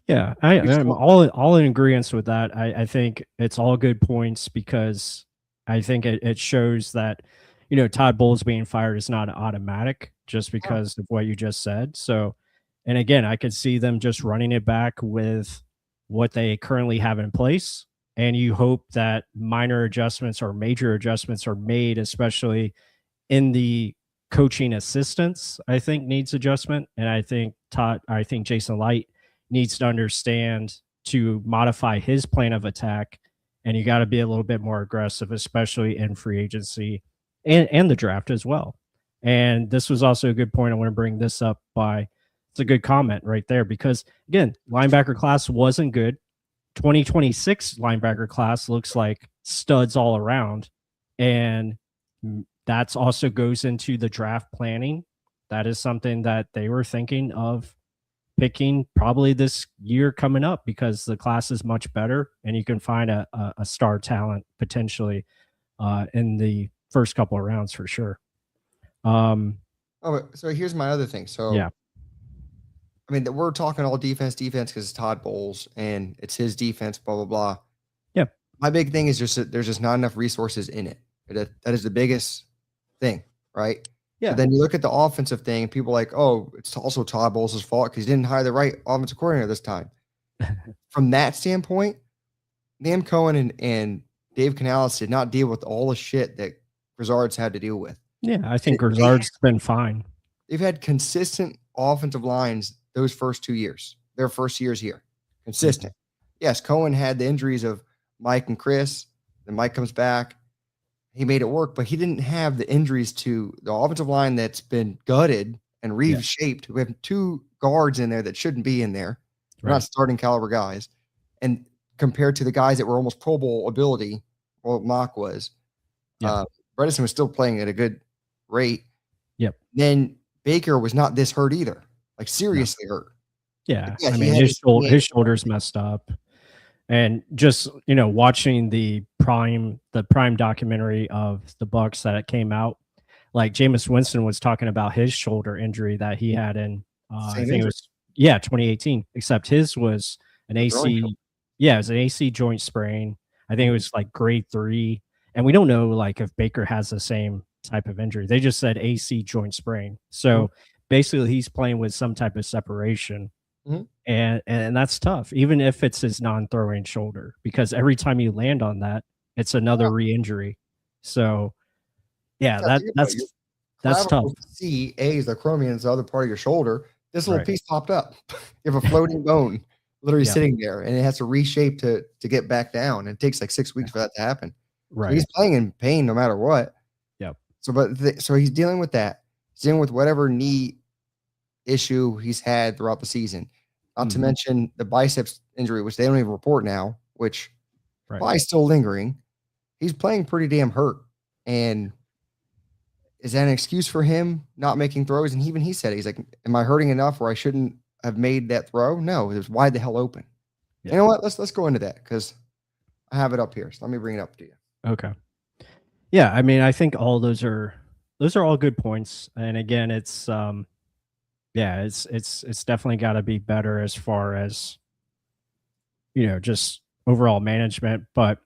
Yeah, I'm all in agreement with that. I think it's all good points because I think it shows that, you know, Todd Bowles being fired is not automatic just because of what you just said. So, and again, I could see them just running it back with what they currently have in place. And you hope that minor adjustments or major adjustments are made, especially in the coaching assistants, I think needs adjustment. And I think Jason Light needs to understand to modify his plan of attack. And you got to be a little bit more aggressive, especially in free agency and the draft as well. And this was also a good point. I want to bring this up it's a good comment right there, because again, linebacker class wasn't good. 2026 linebacker class looks like studs all around. And that's also goes into the draft planning. That is something that they were thinking of picking probably this year coming up, because the class is much better and you can find a star talent potentially in the first couple of rounds for sure. So here's my other thing. So yeah, I mean, we're talking all defense because it's Todd Bowles and it's his defense, blah, blah, blah. Yeah. My big thing is just that there's just not enough resources in it. That is the biggest thing, right? Yeah. But then you look at the offensive thing and people are like, oh, it's also Todd Bowles' fault because he didn't hire the right offensive coordinator this time. From that standpoint, Liam Cohen and Dave Canales did not deal with all the shit that Grizzard's had to deal with. Yeah, I think Grizzard's been fine. They've had consistent offensive lines those first 2 years, their first years here. Consistent. Yes, Cohen had the injuries of Mike and Chris. Then Mike comes back. He made it work, but he didn't have the injuries to the offensive line that's been gutted and reshaped. We have two guards in there that shouldn't be in there. They're not starting caliber guys. And compared to the guys that were almost Pro Bowl ability, well, Mock was, Bredesen was still playing at a good rate. Yep. Then Baker was not this hurt either. Like seriously hurt. Yeah. I mean, his shoulder's messed up. And just, you know, watching the prime documentary of the Bucs that came out, like Jameis Winston was talking about his shoulder injury that he had in, I think it was 2018, except his was an AC. Yeah, it was an AC joint sprain. I think it was like grade 3. And we don't know like if Baker has the same type of injury. They just said AC joint sprain. So basically he's playing with some type of separation. And that's tough, even if it's his non-throwing shoulder, because every time you land on that, it's another re-injury. So yeah, that's tough. C, A is the acromion, is the other part of your shoulder. This little piece popped up. You have a floating bone literally sitting there, and it has to reshape to get back down. And it takes like 6 weeks for that to happen. Right. So he's playing in pain no matter what. Yep. So, so he's dealing with that. He's dealing with whatever knee issue he's had throughout the season. Not to mention the biceps injury, which they don't even report now, which probably still lingering. He's playing pretty damn hurt. And is that an excuse for him not making throws? And even he said, he's like, am I hurting enough where I shouldn't have made that throw? No, it was wide the hell open. Yeah. You know what? Let's go into that because I have it up here. So let me bring it up to you. Okay. Yeah, I mean, I think all those are all good points. And again, it's it's definitely got to be better as far as, you know, just overall management. But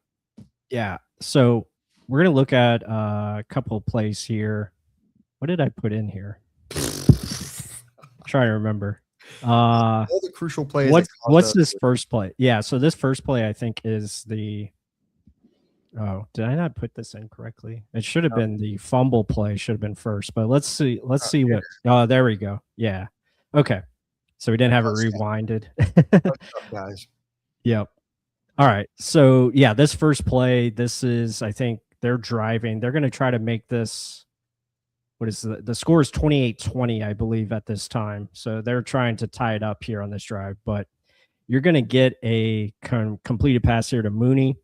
yeah, so we're going to look at a couple of plays here. What did I put in here? Trying to remember. All the crucial plays. What's this first play? Yeah, so this first play I think is the. Oh, did I not put this in correctly? It should have been the fumble play. Should have been first, but let's see what. Oh, there we go. Yeah. Okay. So we didn't have it rewinded. Guys. Yep. All right. So yeah, this first play, this is, I think they're driving. They're going to try to make this. What is the score is 28-20, I believe, at this time. So they're trying to tie it up here on this drive, but you're going to get a completed pass here to Mooney.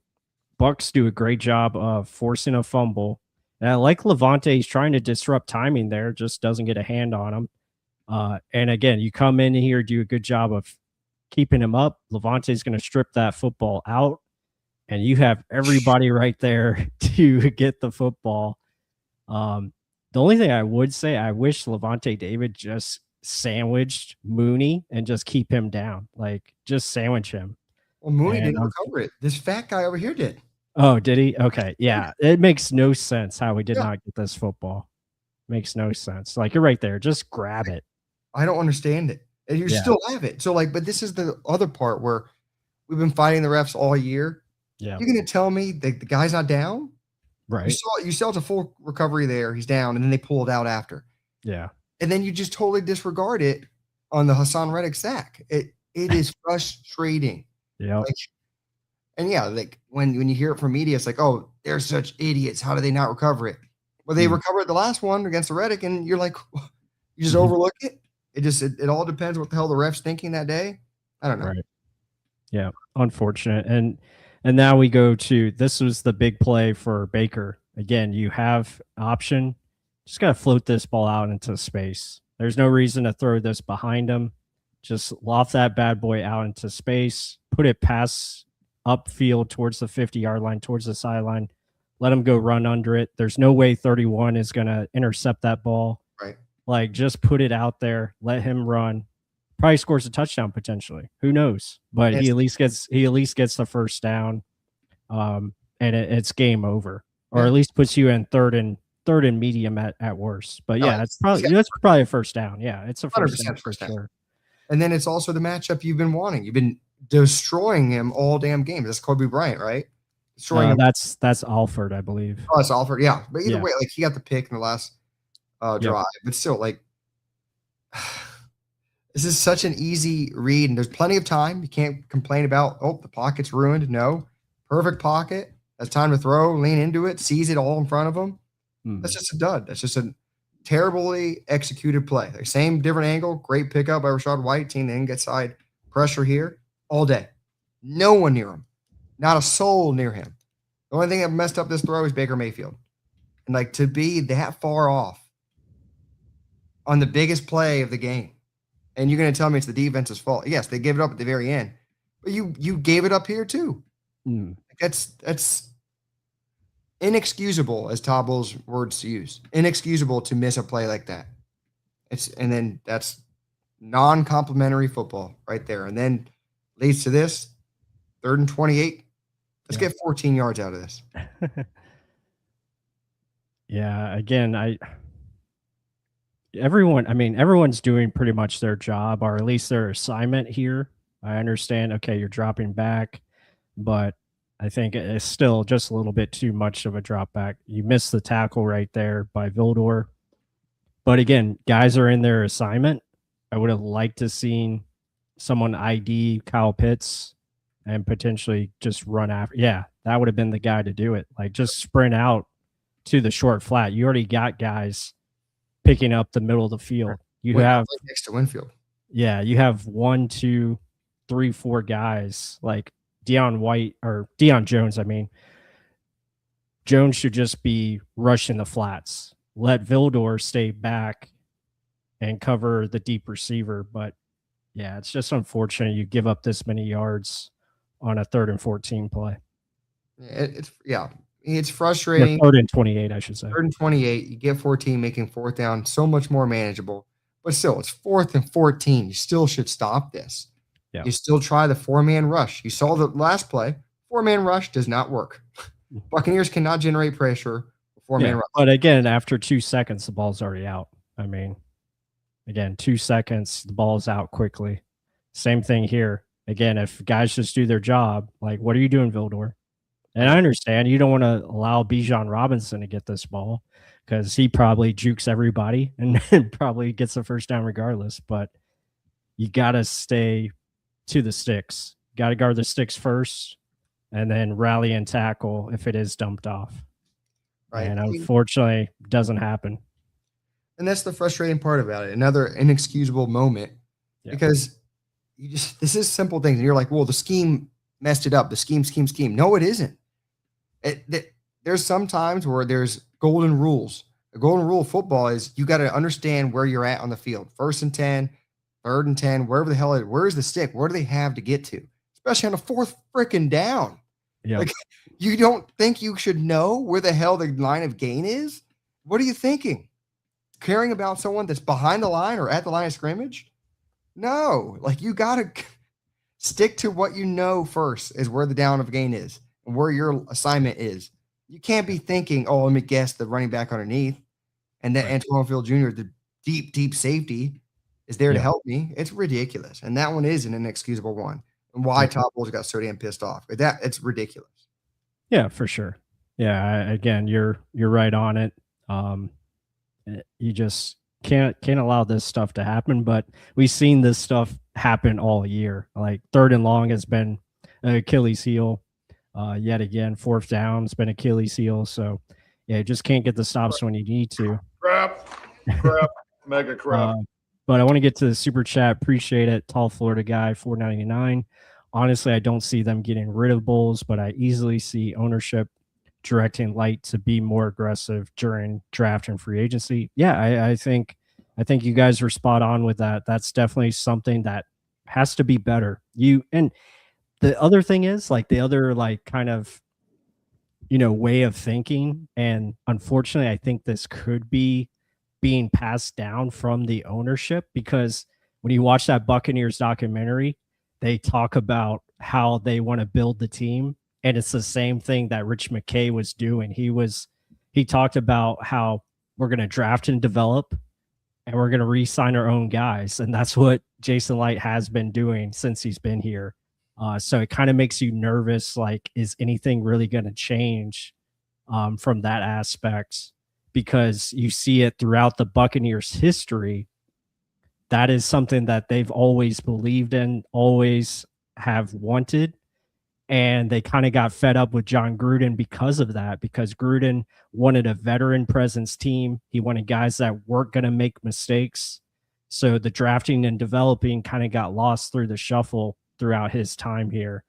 Bucs do a great job of forcing a fumble. And I like Levante. He's trying to disrupt timing there, just doesn't get a hand on him. And again, you come in here, do a good job of keeping him up. Levante's going to strip that football out, and you have everybody right there to get the football. The only thing I would say, I wish Levante David just sandwiched Mooney and just keep him down. Like, just sandwich him. Well, Mooney didn't recover it. This fat guy over here did. Oh, did he? Okay. Yeah. It makes no sense how we did not get this football. Makes no sense. Like, you're right there. Just grab it. I don't understand it. And you still have it. So, like, but this is the other part where we've been fighting the refs all year. Yeah. You're going to tell me that the guy's not down? Right. You saw it's a full recovery there. He's down, and then they pull it out after. Yeah. And then you just totally disregard it on the Hassan Reddick sack. It is frustrating. Yeah. Like, and yeah, like when you hear it from media, it's like, oh, they're such idiots. How do they not recover it? Well, they recovered the last one against the Reddick, and you're like, you just overlook it. It all depends what the hell the ref's thinking that day. I don't know. Right. Yeah. Unfortunate. And now we go to, this was the big play for Baker. Again, you have option. Just got to float this ball out into space. There's no reason to throw this behind him. Just loft that bad boy out into space, put it past upfield towards the 50-yard line, towards the sideline. Let him go run under it. There's no way 31 is going to intercept that ball. Right. Like, just put it out there. Let him run. Probably scores a touchdown potentially. Who knows? But he at least gets the first down, and it's game over, or at least puts you in third and medium at worst. But yeah, that's probably a first down. Yeah, it's a first down for sure. And then it's also the matchup you've been wanting. You've been destroying him all damn game. That's Kobe Bryant, right? Destroying him. That's Alford, I believe. Oh, it's Alford. Yeah, but either way, like he got the pick in the last drive, but still, like. This is such an easy read, and there's plenty of time. You can't complain about, oh, the pocket's ruined. No. Perfect pocket. That's time to throw, lean into it, seize it all in front of him. That's just a dud. That's just a terribly executed play. Like, same different angle, great pickup by Rachaad White, team the inside pressure here all day. No one near him. Not a soul near him. The only thing that messed up this throw is Baker Mayfield. And, like, to be that far off on the biggest play of the game, and you're going to tell me it's the defense's fault. Yes, they gave it up at the very end, but you gave it up here too. That's inexcusable, as Todd Bowles' words to use. Inexcusable to miss a play like that. And then that's non-complimentary football right there. And then leads to this 3rd and 28. Let's get 14 yards out of this. Yeah. Again, everyone's doing pretty much their job, or at least their assignment here. I understand, okay, you're dropping back, but I think it's still just a little bit too much of a drop back. You missed the tackle right there by Vildor. But again, guys are in their assignment. I would have liked to seen someone ID Kyle Pitts and potentially just run after. Yeah, that would have been the guy to do it. Like, just sprint out to the short flat. You already got guys picking up the middle of the field. You have next to Winfield. Yeah, you have 1, 2, 3, 4 guys like Deion Jones. I mean, Jones should just be rushing the flats. Let Vildor stay back and cover the deep receiver. But yeah, it's just unfortunate you give up this many yards on a 3rd and 14 play. It's frustrating. 3rd and 28, I should say. 3rd and 28. You get 14, making 4th down so much more manageable. But still, it's 4th and 14. You still should stop this. Yeah. You still try the 4-man rush. You saw the last play. 4-man rush does not work. Buccaneers cannot generate pressure. 4-man rush. But again, after 2 seconds, the ball's already out. I mean, again, 2 seconds, the ball's out quickly. Same thing here. Again, if guys just do their job, like, what are you doing, Vildor? And I understand you don't want to allow Bijan Robinson to get this ball because he probably jukes everybody and probably gets the first down regardless. But you got to stay to the sticks. Got to guard the sticks first, and then rally and tackle if it is dumped off. Right. And unfortunately, doesn't happen. And that's the frustrating part about it. Another inexcusable moment because this is simple things. And you're like, well, the scheme messed it up. The scheme. No, it isn't. There's some times where there's golden rules. The golden rule of football is you got to understand where you're at on the field. 1st and 10, 3rd and 10, wherever the hell it is. Where's the stick? Where do they have to get to? Especially on a 4th freaking down. Yeah. Like, you don't think you should know where the hell the line of gain is? What are you thinking? Caring about someone that's behind the line or at the line of scrimmage? No, like you got to stick to what you know first is where the down of gain is and where your assignment is. You can't be thinking, oh, let me guess the running back underneath and that Antoine Field Jr., the deep safety is there to help me. It's ridiculous. And that one is an inexcusable one. And why Todd Bowles got so damn pissed off. It's ridiculous. Yeah, for sure. Yeah, again, you're right on it. You just can't allow this stuff to happen, but we've seen this stuff happen all year. Like 3rd and long has been an Achilles heel. Yet again, 4th down has been Achilles heel. So yeah, you just can't get the stops when you need to. Crap, mega crap. But I want to get to the super chat. Appreciate it. Tall Florida guy, $4.99. Honestly, I don't see them getting rid of Bowles, but I easily see ownership directing Light to be more aggressive during draft and free agency. Yeah, I think you guys were spot on with that. That's definitely something that has to be better. And the other thing is like the other like kind of way of thinking, and unfortunately, I think this could be being passed down from the ownership, because when you watch that Buccaneers documentary, they talk about how they want to build the team. And it's the same thing that Rich McKay was doing. He talked about how we're going to draft and develop and we're going to re-sign our own guys. And that's what Jason Light has been doing since he's been here. So it kind of makes you nervous. Like, is anything really going to change from that aspect? Because you see it throughout the Buccaneers history. That is something that they've always believed in, always have wanted. And they kind of got fed up with John Gruden because of that, because Gruden wanted a veteran presence team. He wanted guys that weren't going to make mistakes. So the drafting and developing kind of got lost through the shuffle throughout his time here.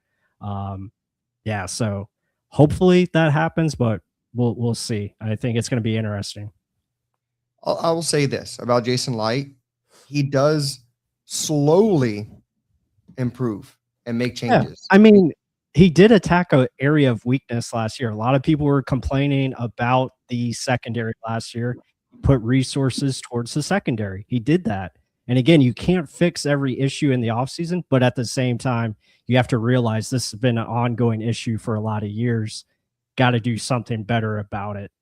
So hopefully that happens, but we'll see. I think it's going to be interesting. I will say this about Jason Light. He does slowly improve and make changes. Yeah. I mean, he did attack an area of weakness last year. A lot of people were complaining about the secondary last year. He put resources towards the secondary. He did that. And again, you can't fix every issue in the offseason, but at the same time, you have to realize this has been an ongoing issue for a lot of years. Got to do something better about it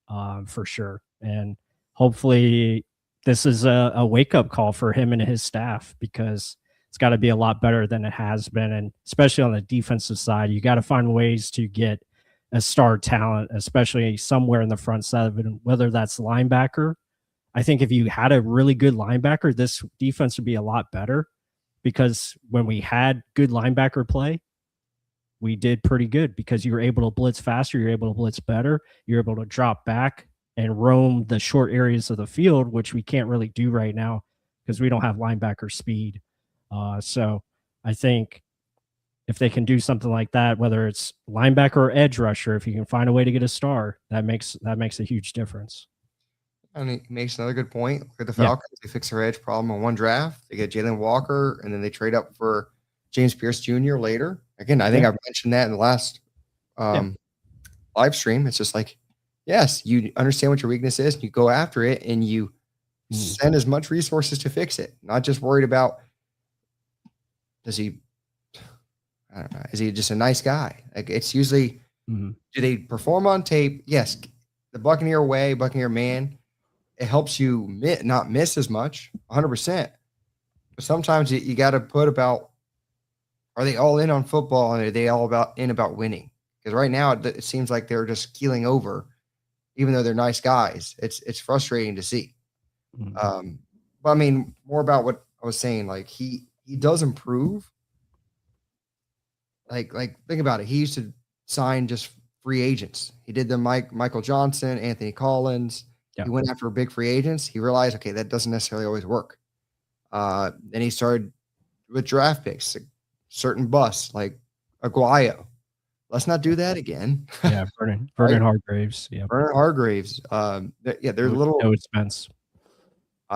for sure. And hopefully this is a wake-up call for him and his staff, because it's got to be a lot better than it has been. And especially on the defensive side, you got to find ways to get a star talent, especially somewhere in the front seven, whether that's linebacker. I think if you had a really good linebacker, this defense would be a lot better, because when we had good linebacker play, we did pretty good because you were able to blitz faster, you're able to blitz better, you're able to drop back and roam the short areas of the field, which we can't really do right now because we don't have linebacker speed. So I think if they can do something like that, whether it's linebacker or edge rusher, if you can find a way to get a star, that makes a huge difference. And he makes another good point. Look at the Falcons. They fix their edge problem on one draft. They get Jalen Walker, and then they trade up for James Pierce Jr. later. Again, I think I've mentioned that in the last live stream. It's just like, yes, you understand what your weakness is, and you go after it, and you send as much resources to fix it. Not just worried about, is he just a nice guy? Like, it's usually, do they perform on tape? Yes. The Buccaneer way, Buccaneer man, it helps you not miss as much, 100%. But sometimes you got to put about, are they all in on football, and are they all about winning? Because right now it seems like they're just keeling over, even though they're nice guys. It's frustrating to see. But I mean, more about what I was saying, like he does improve. like think about it. He used to sign just free agents. He did the Michael Johnson, Anthony Collins. Yeah. He went after big free agents. He realized, okay, that doesn't necessarily always work. Then he started with draft picks, like certain busts like Aguayo. Let's not do that again. Yeah, Vernon Right? Hargraves. Yeah, Vernon Hargraves. They're little no expense.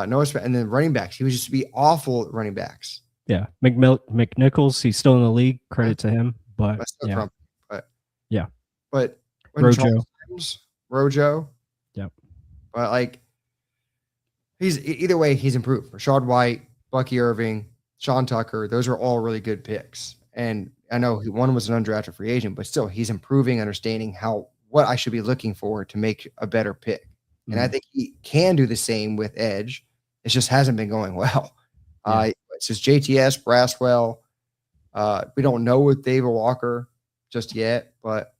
no expense. And then running backs. He was just to be awful at running backs. Yeah, McNichols. He's still in the league. Credit to him. But yeah, But when Rojo. Rojo. Yep. But like he's either way, he's improved. Rashad White, Bucky Irving, Sean Tucker, those are all really good picks. And I know one was an undrafted free agent, but still he's improving, understanding what I should be looking for to make a better pick. Mm-hmm. And I think he can do the same with edge. It just hasn't been going well. Yeah. It's just JTS, Braswell. We don't know with David Walker just yet, but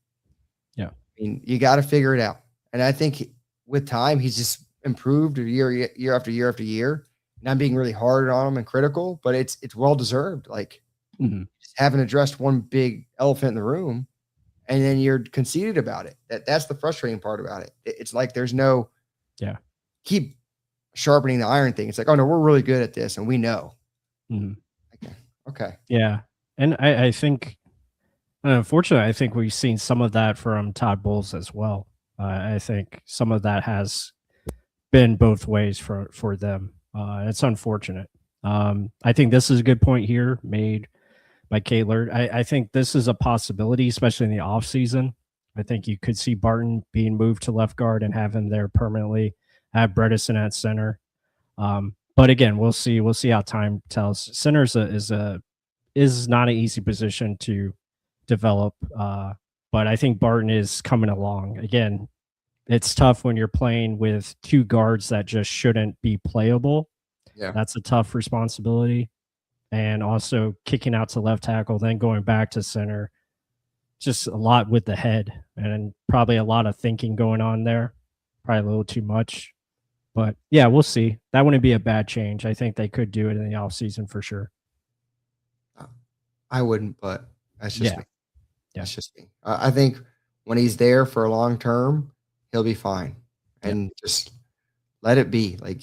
yeah, I mean, you got to figure it out. And I think with time, he's just improved year after year after year. And I'm being really hard on him and critical, but it's well deserved. Like just haven't addressed one big elephant in the room, and then you're conceited about it. That's the frustrating part about it. It's like there's no keep sharpening the iron thing. It's like, oh no, we're really good at this, and we know. Okay. Yeah, and I think, unfortunately, I think we've seen some of that from Todd Bowles as well. I think some of that has been both ways for them. It's unfortunate. I think this is a good point here made by Catlert. I think this is a possibility, especially in the offseason. I think you could see Barton being moved to left guard and have him there permanently, have Bredesen at center. But again, we'll see. We'll see how time tells. Center is not an easy position to develop. But I think Barton is coming along. Again, it's tough when you're playing with two guards that just shouldn't be playable. Yeah. That's a tough responsibility. And also kicking out to left tackle, then going back to center. Just a lot with the head and probably a lot of thinking going on there. Probably a little too much. But yeah, we'll see. That wouldn't be a bad change. I think they could do it in the offseason for sure. I wouldn't, but that's just me. Yeah. That's just me. I think when he's there for a long term, he'll be fine. And just let it be. Like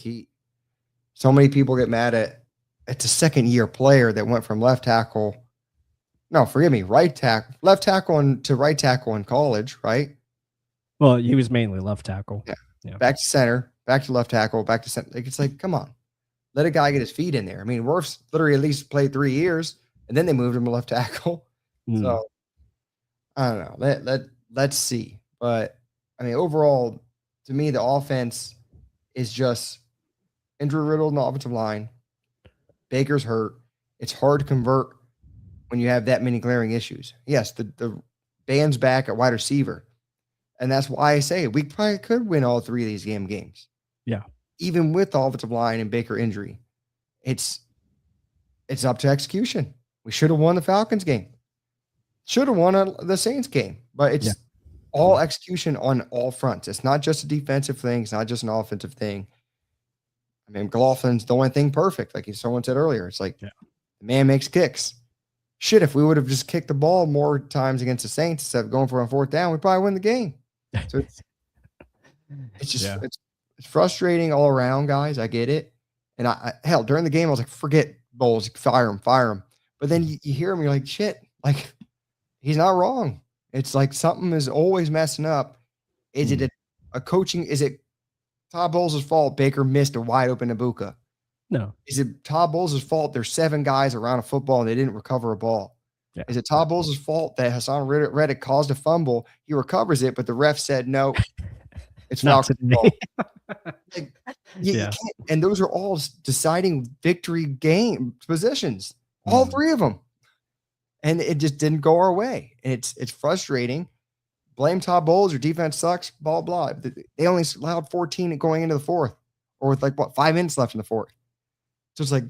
so many people get mad at it's a second year player that went from left tackle. No, forgive me, left tackle to right tackle in college, right? Well, he was mainly left tackle. Yeah. Back to center, back to left tackle, back to center. Like, it's like, come on. Let a guy get his feet in there. I mean, Wirfs literally at least played 3 years, and then they moved him to left tackle. So I don't know. Let's see. But I mean, overall, to me, the offense is just injury riddled in the offensive line. Baker's hurt. It's hard to convert when you have that many glaring issues. Yes, the band's back at wide receiver. And that's why I say we probably could win all 3 of these games. Yeah. Even with the offensive line and Baker injury. It's up to execution. We should have won the Falcons game. Should have won the Saints game. But it's all execution on all fronts. It's not just a defensive thing. It's not just an offensive thing. I mean, McLaughlin's the only thing perfect. Like someone said earlier, it's like the man makes kicks. Shit, if we would have just kicked the ball more times against the Saints instead of going for a 4th down, we probably win the game. So it's just it's frustrating all around, guys. I get it. And hell, during the game, I was like, forget Bowles, fire him. But then you hear him, you're like, shit, like he's not wrong. It's like something is always messing up. Is it a coaching? Is it Todd Bowles' fault Baker missed a wide open Ibuka? No. Is it Todd Bowles' fault there's 7 guys around a football and they didn't recover a ball? Yeah. Is it Todd Bowles' fault that Hassan Reddick caused a fumble? He recovers it, but the ref said no. It's Falcons' fault. Like, you can't, and those are all deciding victory game positions. All 3 of them. And it just didn't go our way. And it's frustrating. Blame Todd Bowles. Your defense sucks. Blah, blah. They only allowed 14 going into the 4th, or with 5 minutes left in the 4th. So it's like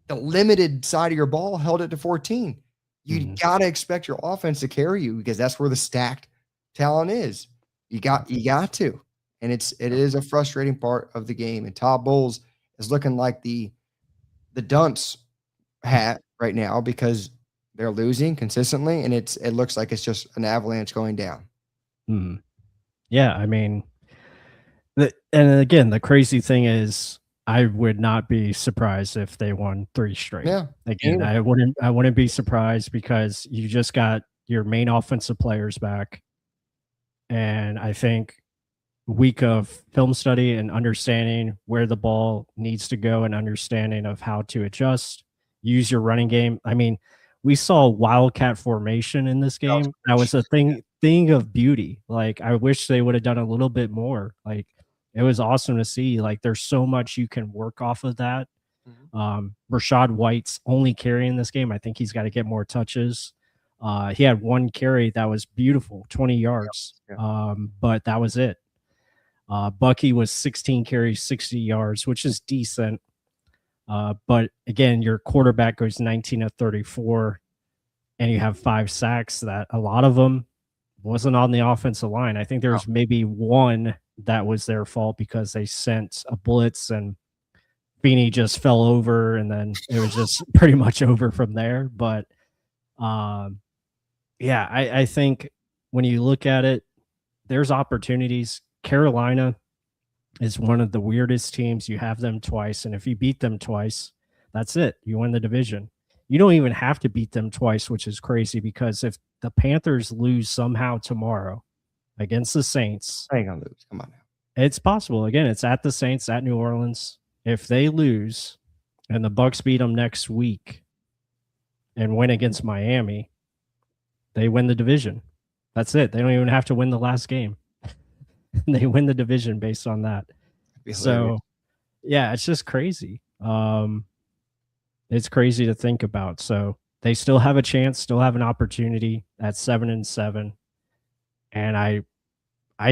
the limited side of your ball held it to 14. You got to expect your offense to carry you because that's where the stacked talent is. You got to. And it is a frustrating part of the game. And Todd Bowles is looking like the dunce hat right now because they're losing consistently, and it looks like it's just an avalanche going down. Yeah, I mean, and again, the crazy thing is, I would not be surprised if they won 3 straight. Yeah. Again, I wouldn't be surprised because you just got your main offensive players back. And I think week of film study and understanding where the ball needs to go and understanding of how to adjust, use your running game. I mean, we saw wildcat formation in this game. That was a thing of beauty. Like, I wish they would have done a little bit more. Like, it was awesome to see. Like, there's so much you can work off of that. Rashad White's only carrying this game. I think he's got to get more touches. He had 1 carry that was beautiful, 20 yards. But that was it. Bucky was 16 carries, 60 yards, which is decent. But again, your quarterback goes 19 of 34, and you have 5 sacks. That a lot of them wasn't on the offensive line. I think there was maybe 1 that was their fault because they sent a blitz and Feeney just fell over, and then it was just pretty much over from there. But yeah, I think when you look at it, there's opportunities. Carolina is one of the weirdest teams. You have them twice, and if you beat them twice, that's it. You win the division. You don't even have to beat them twice, which is crazy, because if the Panthers lose somehow tomorrow against the Saints, I ain't gonna lose. Come on now. it's possible. Again, it's at the Saints, at New Orleans. If they lose and the Bucs beat them next week and win against Miami, they win the division. That's it. They don't even have to win the last game. They win the division based on that. So, yeah, it's just crazy. It's crazy to think about. So they still have a chance, still have an opportunity at 7-7. And I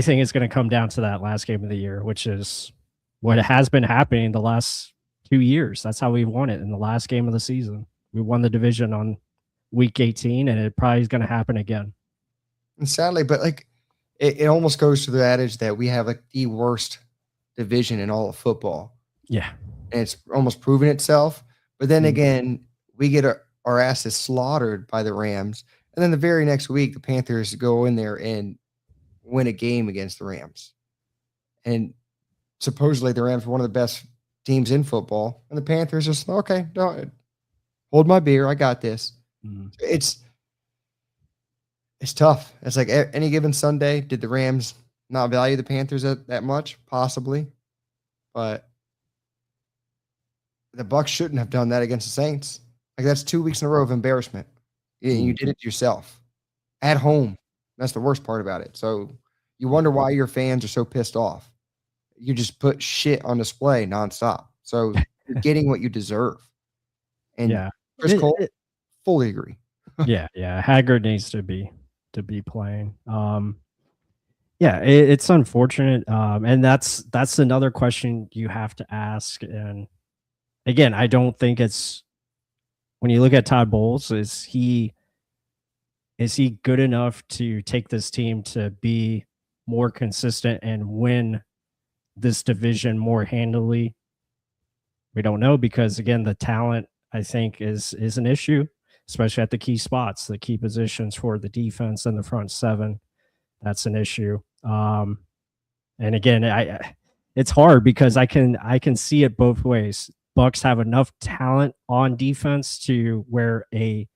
think it's going to come down to that last game of the year, which is what has been happening the last 2 years. That's how we won it in the last game of the season. We won the division on week 18, and it probably is going to happen again. And sadly, but like it almost goes to the adage that we have like the worst division in all of football. Yeah. And it's almost proven itself. But then again, we get our asses slaughtered by the Rams. And then the very next week, the Panthers go in there and win a game against the Rams. And supposedly the Rams are one of the best teams in football. And the Panthers just, okay, no, hold my beer. I got this. It's tough. It's like any given Sunday, did the Rams not value the Panthers that much? Possibly. But the Bucs shouldn't have done that against the Saints. Like, that's 2 weeks in a row of embarrassment. You did it yourself at home. That's the worst part about it. So you wonder why your fans are so pissed off. You just put shit on display nonstop. So you're getting what you deserve. And yeah, Chris Cole, fully agree. yeah. Haggard needs to be playing. Yeah, it's unfortunate. And that's another question you have to ask. And again, I don't think it's, when you look at Todd Bowles, is he good enough to take this team to be more consistent and win this division more handily? We don't know, because again, the talent, I think, is an issue, especially at the key spots, the key positions for the defense and the front seven. That's an issue. And again, it's hard because I can see it both ways. Bucs have enough talent on defense to where a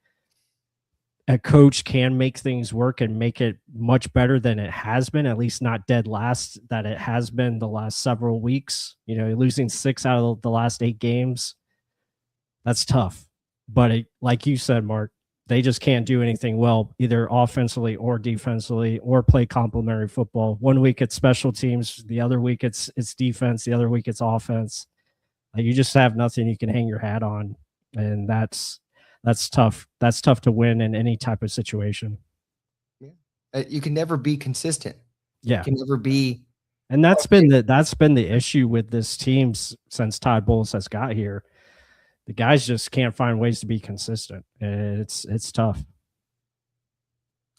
coach can make things work and make it much better than it has been, at least not dead last that it has been the last several weeks. Losing 6 out of the last 8 games, that's tough. But like you said, Mark, they just can't do anything well, either offensively or defensively, or play complementary football. 1 week it's special teams, the other week it's defense, the other week it's offense. You just have nothing you can hang your hat on, and that's tough. That's tough to win in any type of situation. Yeah, you can never be consistent. Yeah, you can never be. And that's been the issue with this team since Todd Bowles has got here. The guys just can't find ways to be consistent. It's tough.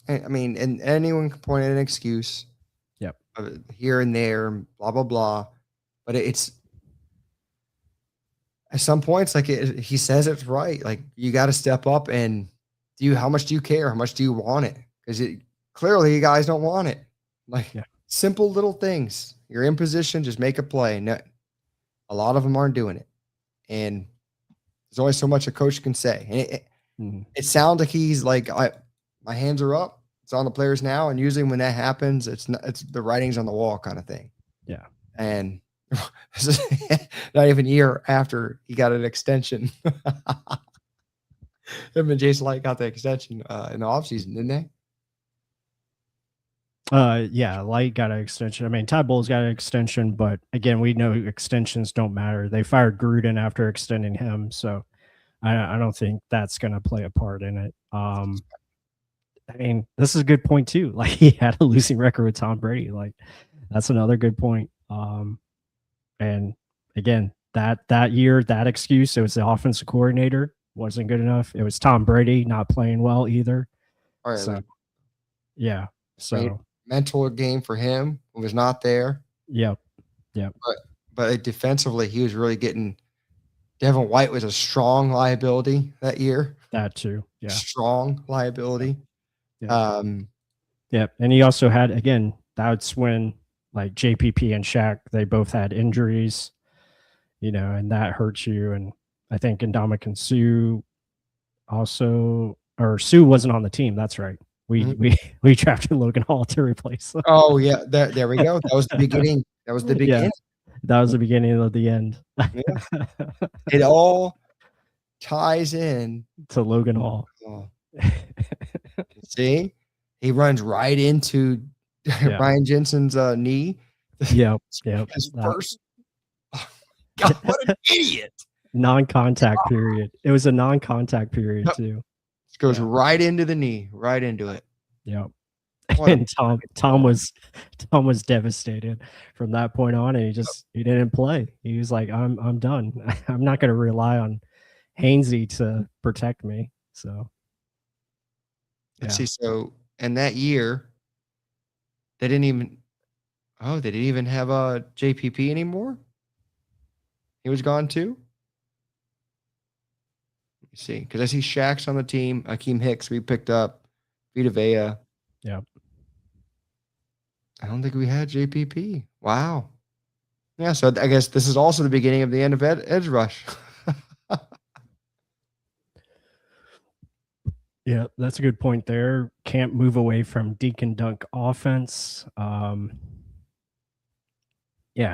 I mean, and anyone can point at an excuse. Yep. Here and there, blah blah blah, but it's. At some points, like he says, it's right. Like, you got to step up and how much do you care? How much do you want it? Because clearly you guys don't want it. Like simple little things. You're in position, just make a play. No, a lot of them aren't doing it. And there's only so much a coach can say. And it sounds like he's like, my hands are up. It's on the players now. And usually when that happens, it's the writing's on the wall kind of thing. Yeah. And this is not even a year after he got an extension. Him and Jason Light got the extension in the offseason, didn't they? Yeah, Light got an extension. I mean, Todd Bowles got an extension, but again, we know extensions don't matter. They fired Gruden after extending him, so I don't think that's going to play a part in it. I mean, this is a good point too. Like, he had a losing record with Tom Brady. Like, that's another good point. And again, that year, that excuse, it was the offensive coordinator wasn't good enough. It was Tom Brady not playing well either. All right. So, yeah. So mental game for him was not there. Yep. But defensively, he was really getting. Devin White was a strong liability that year. That too. Yeah. Strong liability. Yeah. Yep. And he also had, again, that's when like JPP and Shaq, they both had injuries, and that hurts you. And I think Ndamukong Suh also, or Sue wasn't on the team. That's right. We drafted Logan Hall to replace him. Oh yeah, there we go. That was the beginning. That was the beginning. Yeah, that was the beginning of the end. Yeah. It all ties in to Logan Hall. Oh. See, he runs right into Ryan Jensen's knee. Yep. His first. God, what an idiot! Non-contact period. It was a non-contact period too. It goes right into the knee, right into it. Yep. And Tom was devastated from that point on, and he didn't play. He was like, I'm done. I'm not going to rely on Hainsey to protect me. So let's see. So in that year, they didn't even have a JPP anymore. He was gone too. Let me see, because I see Shaq's on the team. Akeem Hicks we picked up. Vita Vea. Yep. I don't think we had JPP. Wow. Yeah, so I guess this is also the beginning of the end of edge rush. Yeah, that's a good point there. Can't move away from dink and dunk offense. Yeah,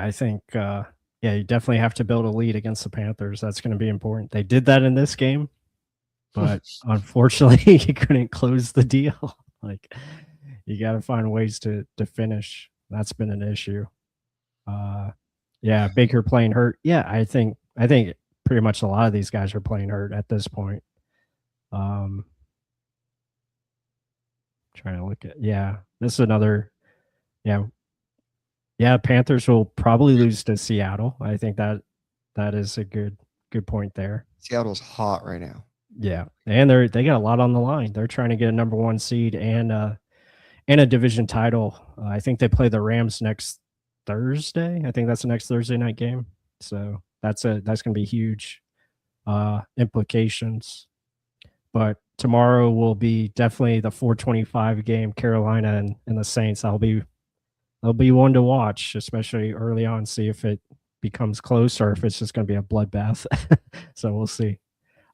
I think you definitely have to build a lead against the Panthers. That's going to be important. They did that in this game, but unfortunately, you couldn't close the deal. Like, you got to find ways to finish. That's been an issue. Yeah, Baker playing hurt. Yeah, I think pretty much a lot of these guys are playing hurt at this point. Trying to look at, this is another, Panthers will probably lose to Seattle. I think that is a good point there. Seattle's hot right now. Yeah, and they got a lot on the line. They're trying to get a number 1 seed and a division title. I think they play the Rams next Thursday. I think that's the next Thursday night game. So that's going to be huge implications. But tomorrow will be definitely the 4:25 game, Carolina and the Saints. They'll be one to watch, especially early on, see if it becomes close or if it's just going to be a bloodbath. So we'll see.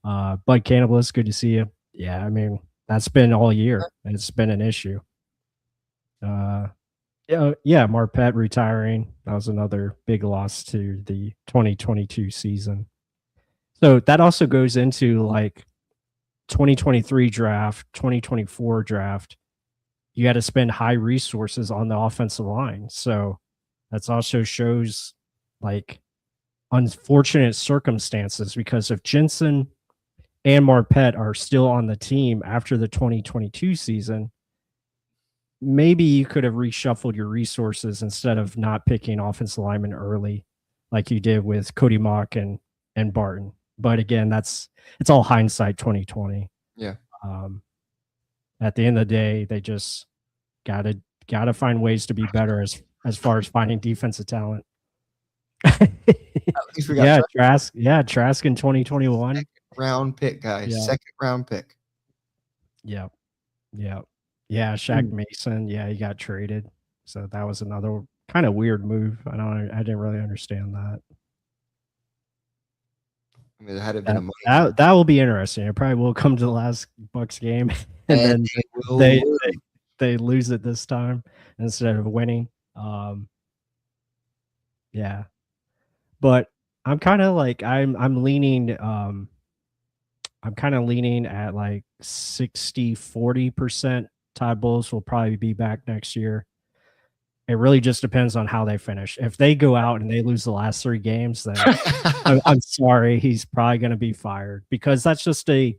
Bud Cannibalist, good to see you. Yeah, I mean, that's been all year. It's been an issue. Marpet retiring. That was another big loss to the 2022 season. So that also goes into like 2023 draft, 2024 draft. You got to spend high resources on the offensive line. So that's also shows like unfortunate circumstances, because if Jensen and Marpet are still on the team after the 2022 season, maybe you could have reshuffled your resources instead of not picking offensive linemen early like you did with Cody Mock and Barton. But again, it's all hindsight 2020. Yeah. At the end of the day, they just gotta find ways to be better as far as finding defensive talent. At least we got Trask in 2021. Second round pick, guys. Yeah. Second round pick. Yeah. Yeah. Yeah. Shaq Mason. Yeah. He got traded. So that was another kind of weird move. I didn't really understand that. I mean, there had to have been a money. That will be interesting. It probably will come to the last Bucs game, and then they lose it this time instead of winning. Yeah, but I'm kind of like I'm leaning. I'm kind of leaning at like 60-40%. Todd Bowles will probably be back next year. It really just depends on how they finish. If they go out and they lose the last 3 games, then I'm sorry, he's probably going to be fired, because that's just a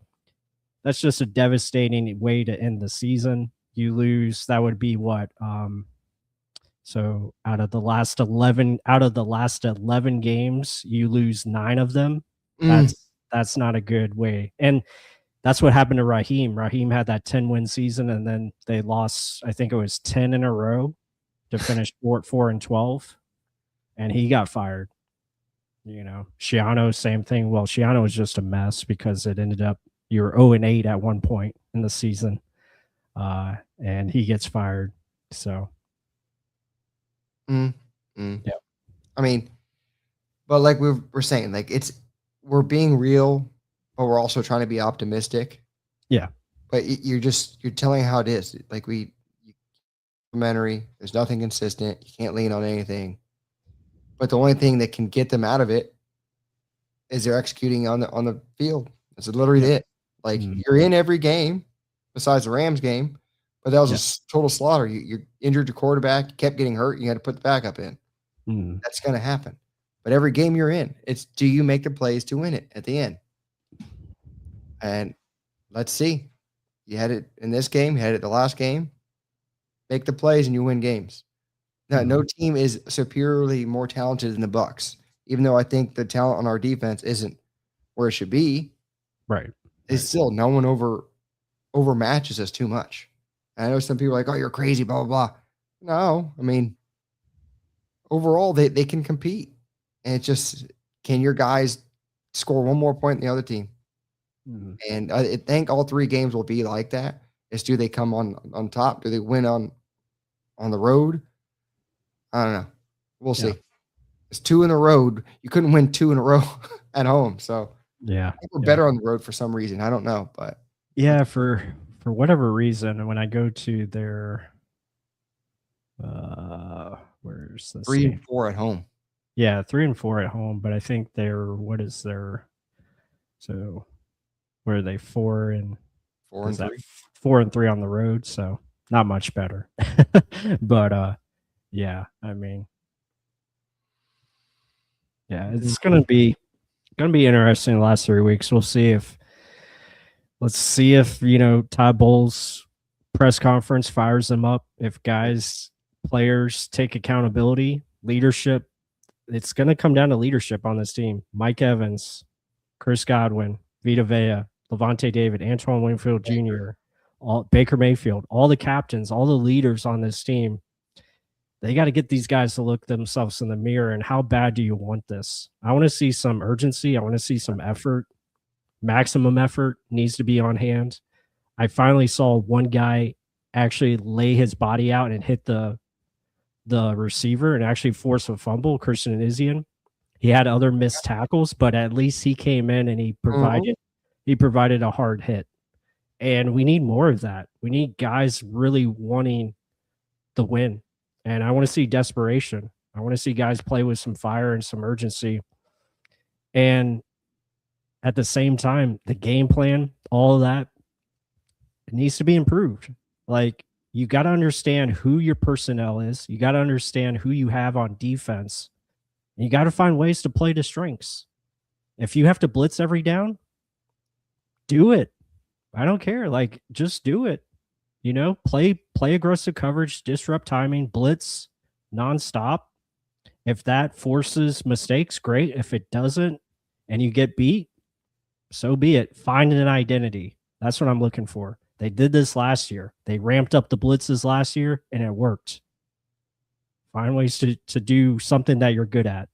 devastating way to end the season. You lose, that would be what? So out of the last 11 games, you lose 9 of them. That's not a good way. And that's what happened to Raheem. Raheem had that 10-win season, and then they lost, I think it was 10 in a row to finish 4-12, and he got fired. Schiano, same thing. Well, Schiano was just a mess because it ended up you were 0-8 at one point in the season, and he gets fired. So, yeah. I mean, but like we're saying, like we're being real, but we're also trying to be optimistic. Yeah. But you're telling how it is. Like there's nothing consistent. You can't lean on anything. But the only thing that can get them out of it is they're executing on the field. That's literally it. Like you're in every game besides the Rams game, but that was a total slaughter. You injured your quarterback, you kept getting hurt, you had to put the backup in. That's going to happen. But every game you're in, it's do you make the plays to win it at the end? And let's see. You had it in this game, you had it the last game. Make the plays and you win games. Now, no team is superiorly more talented than the Bucs, even though I think the talent on our defense isn't where it should be. Right. It's still no one overmatches us too much. And I know some people are like, oh, you're crazy, blah, blah, blah. No, I mean, overall, they can compete. And it's just, can your guys score one more point than the other team? And I think all 3 games will be like that. Is do they come on top? Do they win on the road? I don't know. We'll see. It's 2 in a road. You couldn't win 2 in a row at home. So yeah, I think we're better on the road for some reason. I don't know, but yeah, for whatever reason, when I go to their where's this 3-4 at home. Yeah, 3-4 at home, but I think so where are they 4-3 on the road, so not much better. But yeah, I mean, yeah, it's gonna be interesting the last 3 weeks. Let's see if Todd Bowles press conference fires them up. If players take accountability, leadership. It's going to come down to leadership on this team. Mike Evans, Chris Godwin, Vita Vea, Levante David, Antoine Winfield Jr., Baker Mayfield, all the captains, all the leaders on this team. They got to get these guys to look themselves in the mirror. And how bad do you want this? I want to see some urgency. I want to see some effort. Maximum effort needs to be on hand. I finally saw one guy actually lay his body out and hit the receiver and actually force a fumble, Christian Izian. He had other missed tackles, but at least he came in and he provided a hard hit. And we need more of that. We need guys really wanting the win. And I want to see desperation. I want to see guys play with some fire and some urgency. And at the same time, the game plan, all of that, it needs to be improved. Like, you got to understand who your personnel is. You got to understand who you have on defense. And you got to find ways to play to strengths. If you have to blitz every down, do it. I don't care. Like, just do it. Play aggressive coverage, disrupt timing, blitz nonstop. If that forces mistakes, great. If it doesn't and you get beat, so be it. Find an identity. That's what I'm looking for. They did this last year. They ramped up the blitzes last year, and it worked. Find ways to do something that you're good at.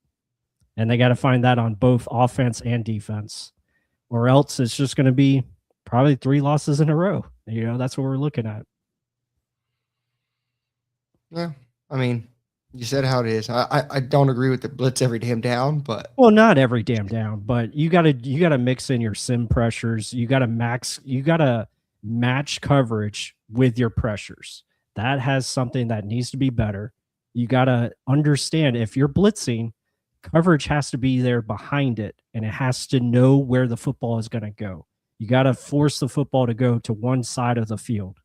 And they got to find that on both offense and defense. Or else it's just going to be probably 3 losses in a row. That's what we're looking at. Yeah, I mean, you said how it is. I don't agree with the blitz every damn down, but Well, not every damn down, but you gotta mix in your sim pressures. You gotta match coverage with your pressures. That has something that needs to be better. You gotta understand if you're blitzing, coverage has to be there behind it, and it has to know where the football is gonna go. You gotta force the football to go to one side of the field.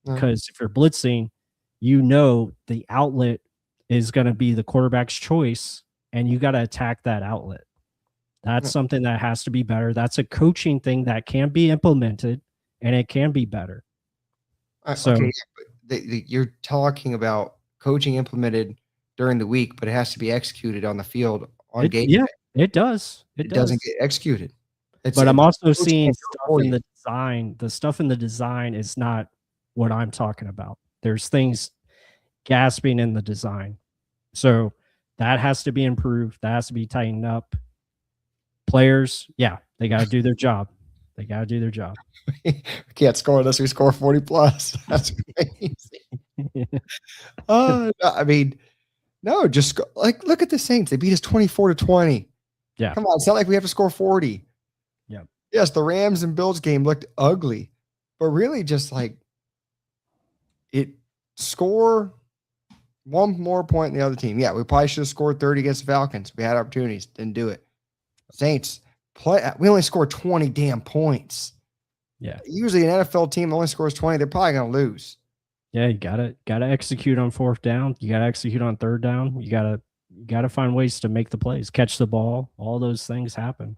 Because if you're blitzing, the outlet is going to be the quarterback's choice, and you got to attack that outlet. That's something that has to be better. That's a coaching thing that can be implemented, and it can be better. So okay, but you're talking about coaching implemented during the week, but it has to be executed on the field on game day. It does. It doesn't get executed. But I'm also seeing stuff in the design. The stuff in the design is not what I'm talking about. There's things gasping in the design. So that has to be improved. That has to be tightened up. Players, they got to do their job. They got to do their job. We can't score unless we score 40 plus. That's crazy. I mean, no, just look at the Saints. They beat us 24-20. Yeah. Come on. It's not like we have to score 40. Yeah. Yes, the Rams and Bills game looked ugly, but really just score one more point in the other team. Yeah, we probably should have scored 30 against the Falcons. We had opportunities, didn't do it. Saints we only scored 20 damn points. Yeah. Usually an NFL team only scores 20, they're probably going to lose. Yeah, you gotta execute on fourth down. You gotta execute on third down. You gotta find ways to make the plays, catch the ball. All those things happen.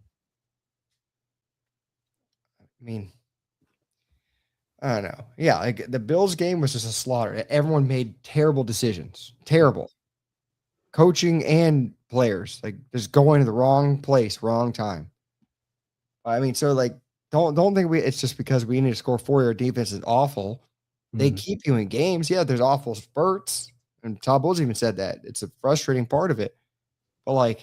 I mean, I don't know. Yeah, the Bills game was just a slaughter. Everyone made terrible decisions. Terrible. Coaching and players. Just going to the wrong place, wrong time. I mean, so don't think it's just because we need to score 4. Our defense is awful. They keep you in games. Yeah, there's awful spurts. And Todd Bowles even said that. It's a frustrating part of it. But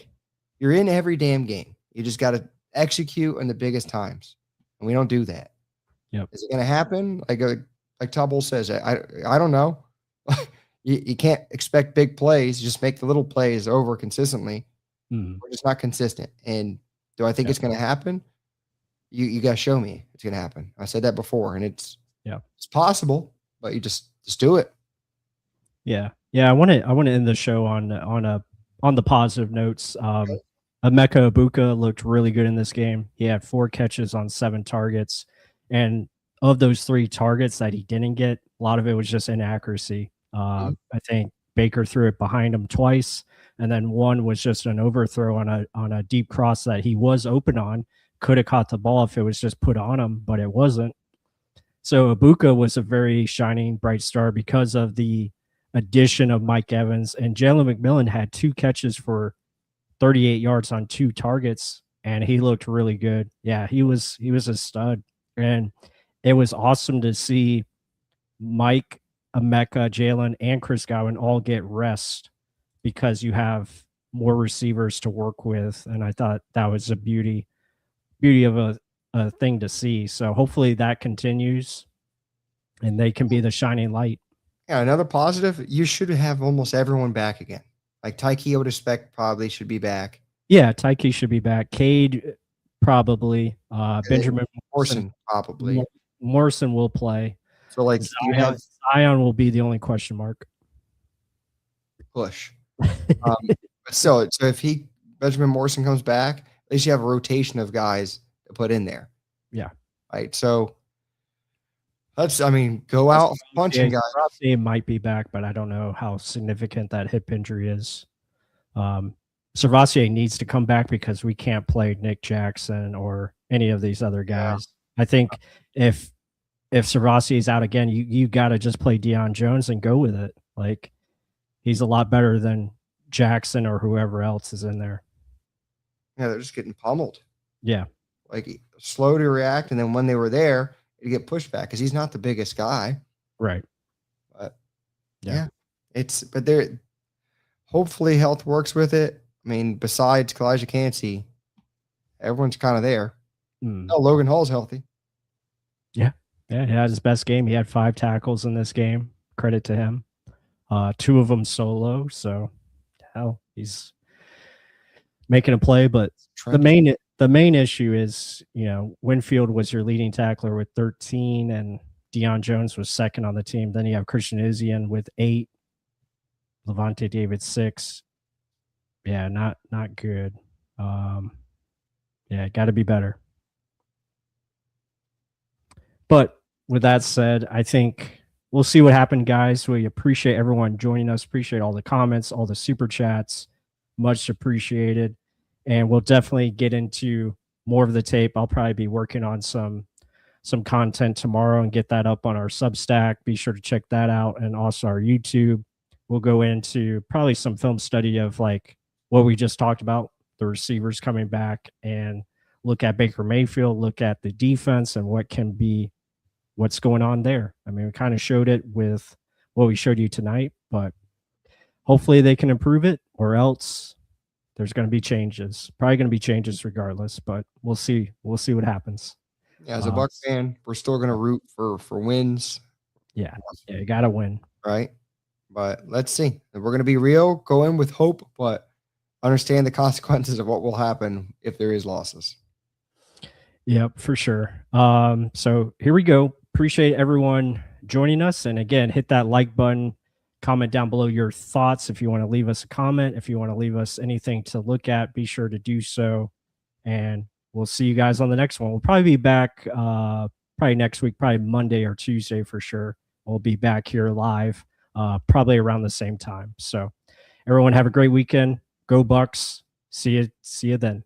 you're in every damn game. You just got to execute in the biggest times. And we don't do that. Yep. Is it going to happen? Like Todd Bowles says, I don't know. You can't expect big plays. You just make the little plays over consistently. We're just not consistent. And do I think it's going to happen? You got to show me it's going to happen. I said that before, and it's possible, but you just do it. Yeah. I want to end the show on the positive notes. Emeka Egbuka looked really good in this game. He had 4 catches on 7 targets, and of those 3 targets that he didn't get, a lot of it was just inaccuracy. I think Baker threw it behind him twice, and then one was just an overthrow on a deep cross that he was open on. Could have caught the ball if it was just put on him, but it wasn't. So Egbuka was a very shining, bright star because of the addition of Mike Evans, and Jalen McMillan had 2 catches for 38 yards on 2 targets, and he looked really good. Yeah, he was a stud, and it was awesome to see Mike, Emeka, Jalen, and Chris Godwin all get rest because you have more receivers to work with, and I thought that was a beauty of a thing to see. So hopefully that continues, and they can be the shining light. Yeah, another positive, you should have almost everyone back again. Tyke, I would expect probably should be back. Yeah, Tyke should be back. Cade probably. Benjamin Morrison probably. Morrison will play. So Zion will be the only question mark. Push. So if Benjamin Morrison comes back, at least you have a rotation of guys to put in there. Yeah. Right. So go out punching guys. He might be back, but I don't know how significant that hip injury is. Servassier needs to come back because we can't play Nick Jackson or any of these other guys. Yeah. I think if Servassier is out again, you got to just play Deion Jones and go with it. He's a lot better than Jackson or whoever else is in there. Yeah, they're just getting pummeled. Yeah. Slow to react, and then when they were there, you get pushed back because he's not the biggest guy. Right. But but they're hopefully health works with it. I mean, besides Kalijah Cansey, everyone's kind of there. No, Logan Hall's healthy. Yeah. Yeah, he had his best game. He had 5 tackles in this game. Credit to him. 2 of them solo. So, hell, he's making a play. But the main issue is, Winfield was your leading tackler with 13, and Deion Jones was second on the team. Then you have Christian Izien with 8, Levante David 6. Yeah, not good. Yeah, got to be better. But with that said, I think we'll see what happened, guys. We appreciate everyone joining us. Appreciate all the comments, all the super chats. Much appreciated. And we'll definitely get into more of the tape. I'll probably be working on some content tomorrow and get that up on our Substack. Be sure to check that out, and also our YouTube. We'll go into probably some film study of like what we just talked about, the receivers coming back, and look at Baker Mayfield, look at the defense and what's going on there. I mean, we kind of showed it with what we showed you tonight, but hopefully they can improve it, or else there's going to be changes. Probably going to be changes regardless, but we'll see. We'll see what happens. Yeah, as a Bucs fan, we're still going to root for wins. Yeah, you got to win. Right? But let's see. We're going to be real, go in with hope, but understand the consequences of what will happen if there is losses. Yep, for sure. So here we go. Appreciate everyone joining us. And again, hit that like button, comment down below your thoughts. If you want to leave us a comment, if you want to leave us anything to look at, be sure to do so. And we'll see you guys on the next one. We'll probably be back probably next week, probably Monday or Tuesday for sure. We'll be back here live probably around the same time. So everyone have a great weekend. Go Bucs. See you then.